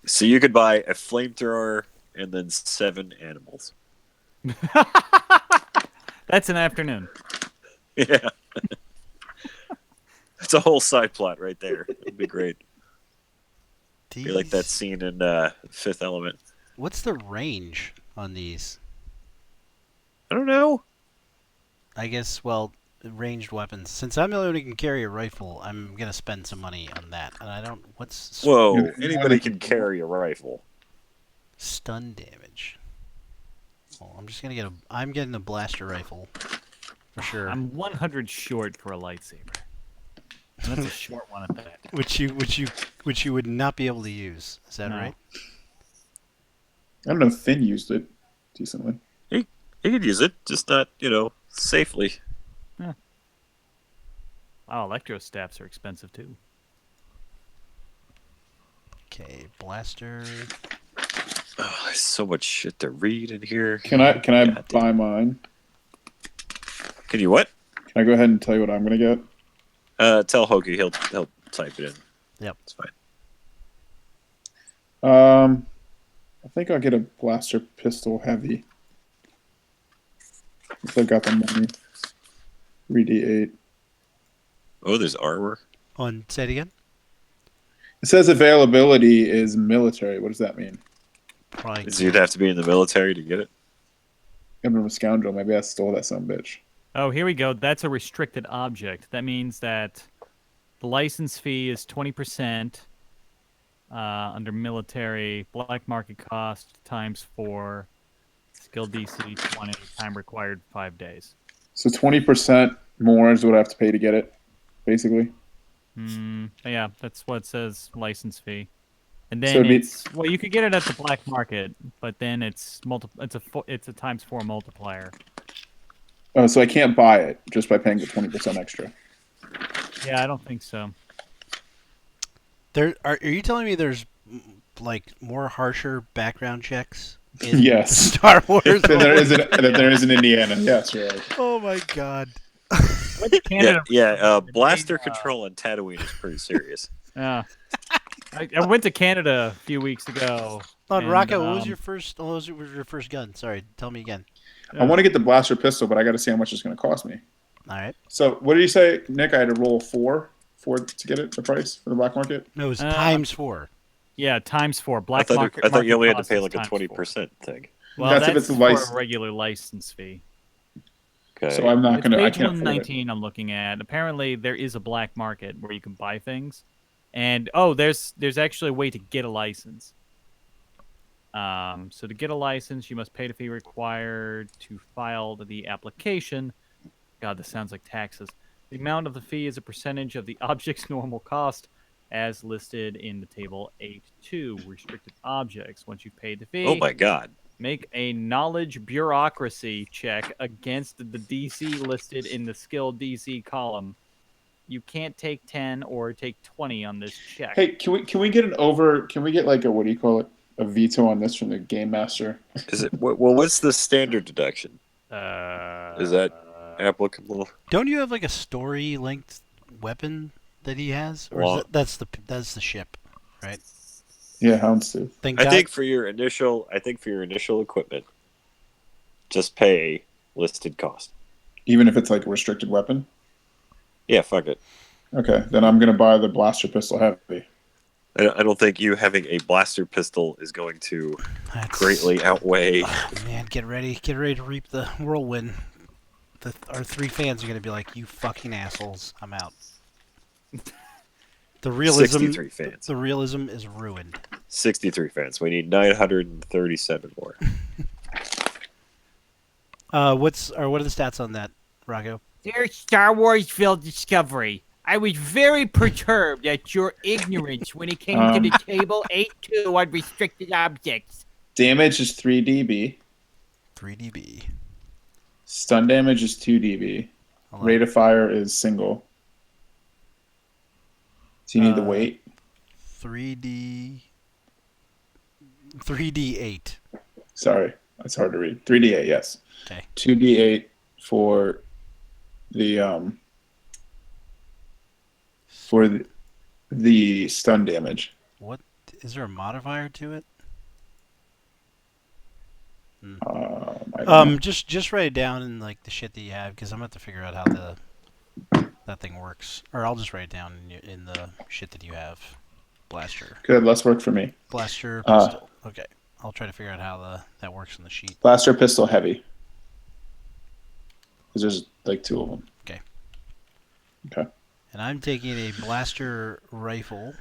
So you could buy a flamethrower and then 7 animals. That's an afternoon. Yeah. It's a whole side plot right there. It'd be great. Be like that scene in Fifth Element. What's the range on these? I don't know. I guess, well, ranged weapons. Since I'm the only one who can carry a rifle, I'm gonna spend some money on that. And I don't. What's Whoa, Yeah, anybody yeah. can carry a rifle. stun damage? Well, I'm just gonna get a. I'm getting a blaster rifle, for sure. I'm 100 short for a lightsaber. And that's a short one at that. Which you would not be able to use. Is that No. right? I don't know if Finn used it decently. You could use it, just not, safely. Wow, electro staffs are expensive too. Okay, blaster. Oh, there's so much shit to read in here. Can I God damn. buy mine? Can you what? Can I go ahead and tell you what I'm gonna get? Tell Hokie, he'll type it in. Yep. It's fine. I think I'll get a blaster pistol heavy. If I got the money. 3d8. Oh, there's armor. Say it again. It says availability is military. What does that mean? Probably. So you'd have to be in the military to get it. I'm a scoundrel. Maybe I stole that son of a bitch. Oh, here we go. That's a restricted object. That means that the license fee is 20% under military. Black market cost times 4. Skill DC 20. Time required 5 days. So 20% more is what I have to pay to get it, basically. Yeah, that's what it says. License fee. And So then it'd be- it's well, you could get it at the black market, but then it's it's a times 4 multiplier. Oh, so I can't buy it just by paying the 20% extra. Yeah, I don't think so. Are you telling me there's like more harsher background checks in Yes. Star Wars? Then there is in Indiana. Yes, you're right. Oh my god. Yeah. Blaster control on Tatooine is pretty serious. Yeah. I went to Canada a few weeks ago. Rocco, what was your first? What was your first gun? Sorry, tell me again. I want to get the blaster pistol, but I got to see how much it's going to cost me. All right. So what did you say, Nick? I had to roll four to get it, the price for the black market? No, it was times 4. Yeah, times 4. I Black thought, market. I thought you only had to cost pay is like a times 20% thing. Well, That's that's if it's a for license. a regular license fee. Okay. So I'm not It's going to. I page can't afford it. 119 I'm looking at. Apparently, there is a black market where you can buy things, and there's actually a way to get a license. So to get a license, you must pay the fee required to file the application. God, this sounds like taxes. The amount of the fee is a percentage of the object's normal cost, as listed in the table 8.2, restricted objects. Once you've paid the fee, Oh my god. make a knowledge bureaucracy check against the DC listed in the skill DC column. You can't take 10 or take 20 on this check. Hey, can we get Can we get like a, what do you call it? A veto on this from the game master? Is it well? What's the standard deduction? Is that applicable? Don't you have like a story linked weapon that he has, or Well, that's the ship, right? Yeah, houndstooth. Thank I God. think for your initial equipment, just pay listed cost. Even if it's like a restricted weapon? Yeah, fuck it. Okay, then I'm going to buy the blaster pistol heavy. I don't think you having a blaster pistol is going to greatly outweigh. Oh, man, get ready to reap the whirlwind. Our 3 fans are gonna be like, "You fucking assholes, I'm out." The realism. 63 fans. The realism is ruined. 63 fans. We need 937 more. What are the stats on that, Rocco? Dear Star Warsville Discovery, I was very perturbed at your ignorance when it came to the table 8.2 on restricted objects. Damage is 3 dB. 3 dB. Stun damage is 2 dB. Rate of fire is single. Do you need the weight? 3D. 3D8. Sorry, that's hard to read. 3d8, yes. Okay. 2d8 for the stun damage. What is there a modifier to it? I don't know. Just write it down in like the shit that you have, because I'm gonna have to figure out how that thing works, or I'll just write it down in the shit that you have. Blaster. Good, less work for me. Blaster pistol. Okay, I'll try to figure out how that works in the sheet. Blaster pistol heavy. Because there's like 2 of them. Okay. Okay. And I'm taking a blaster rifle.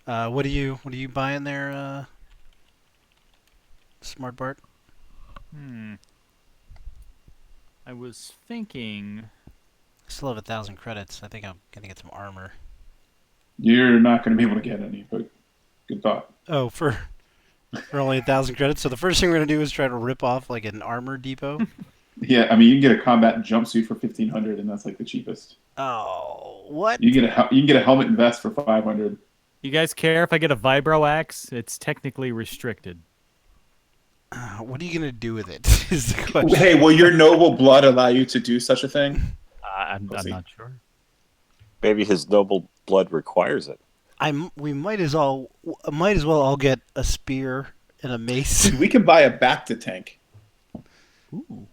What are you buying there, Smart Bart? I was thinking. I still have 1,000 credits. I think I'm gonna get some armor. You're not going to be able to get any, but good thought. Oh, for only 1,000 credits. So the first thing we're gonna do is try to rip off like an armor depot. Yeah, I mean, you can get a combat jumpsuit for 1,500, and that's like the cheapest. Oh, what? You can get a helmet and vest for 500. You guys care if I get a vibro axe? It's technically restricted. What are you gonna do with it? Is the question. Hey, will your noble blood allow you to do such a thing? I'm not sure. Maybe his noble blood requires it. We might as well all get a spear And a mace. We can buy a Bacta tank. Ooh.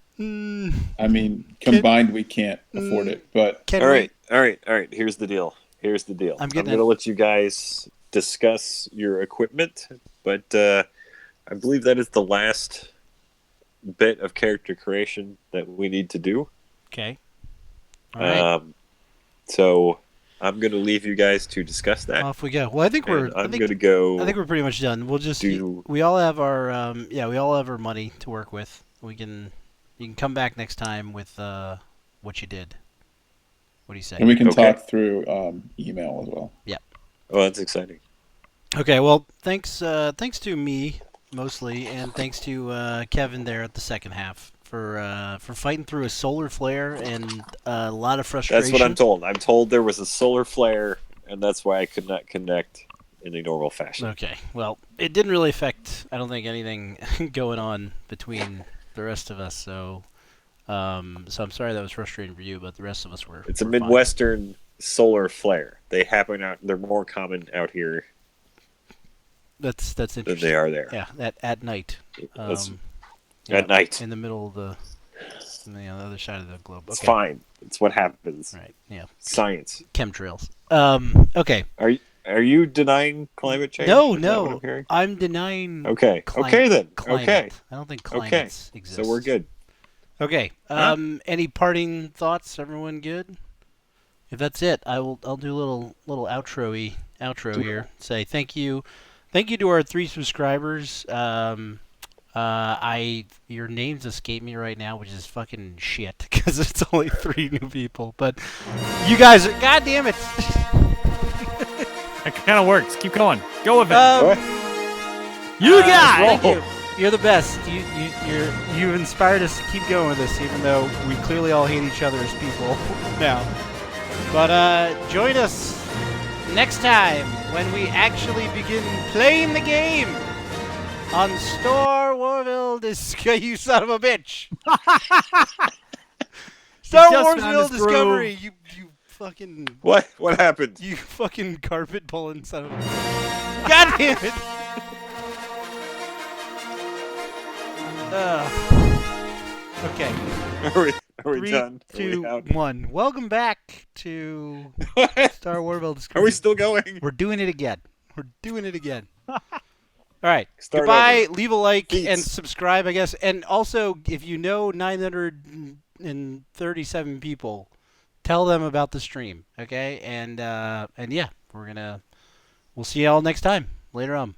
I mean, combined we can't afford it, but Can All we? right. Here's the deal. I'm getting going to let you guys discuss your equipment, but I believe that is the last bit of character creation that we need to do. Okay. All right. So I'm going to leave you guys to discuss that. Off we go. Well, I think we're. I'm going to go. I think we're pretty much done. We'll just. do- We all have our. We all have our money to work with. We can. You can come back next time with what you did. What do you say? and we can Okay. talk through email as well. Oh, that's exciting. Okay. Well, thanks. Thanks to me mostly, and thanks to Kevin there at the second half for fighting through a solar flare and a lot of frustration. That's what I'm told. I'm told there was a solar flare, and that's why I could not connect in a normal fashion. Okay. Well, it didn't really affect. I don't think anything going on between the rest of us. So I'm sorry that was frustrating for you, but the rest of us were. It's a were fine. Midwestern solar flare. They happen out. They're more common out here That's than interesting. they are there. Yeah, at night. That's- Yeah, at night. in the middle of the other side of the globe. Okay. It's fine. It's what happens. Right. Yeah. Science. Chemtrails. Okay. Are you denying climate change? No, Is that what no. I'm hearing? I'm denying. Okay. clim- Okay then. Climate. Okay. I don't think Okay. climates exist. So we're good. Okay. Huh? Any parting thoughts? Everyone good? If that's it, I'll do a little outro here. Say thank you to our 3 subscribers. Your names escape me right now, which is fucking shit because it's only 3 new people. But you guys are, god damn it. That kind of works. Keep going. Go with it. You got Thank you. You're the best. You've inspired us to keep going with this, even though we clearly all hate each other as people now. But join us next time when we actually begin playing the game on Star Warville You son of a bitch! Star just Wars found Ville his Discovery. groove. You fucking What? What happened? you fucking carpet pulling son of a. God damn it! Okay. Are we 3, done? 2, Are we out? 1. Welcome back to What? Star Warville Are Discovery. we still going? We're doing it again. All right. Start Goodbye. over. Leave a like Feats. and subscribe, I guess. And also, if you know 937 people, tell them about the stream. Okay. And yeah, we'll see y'all next time. Later on.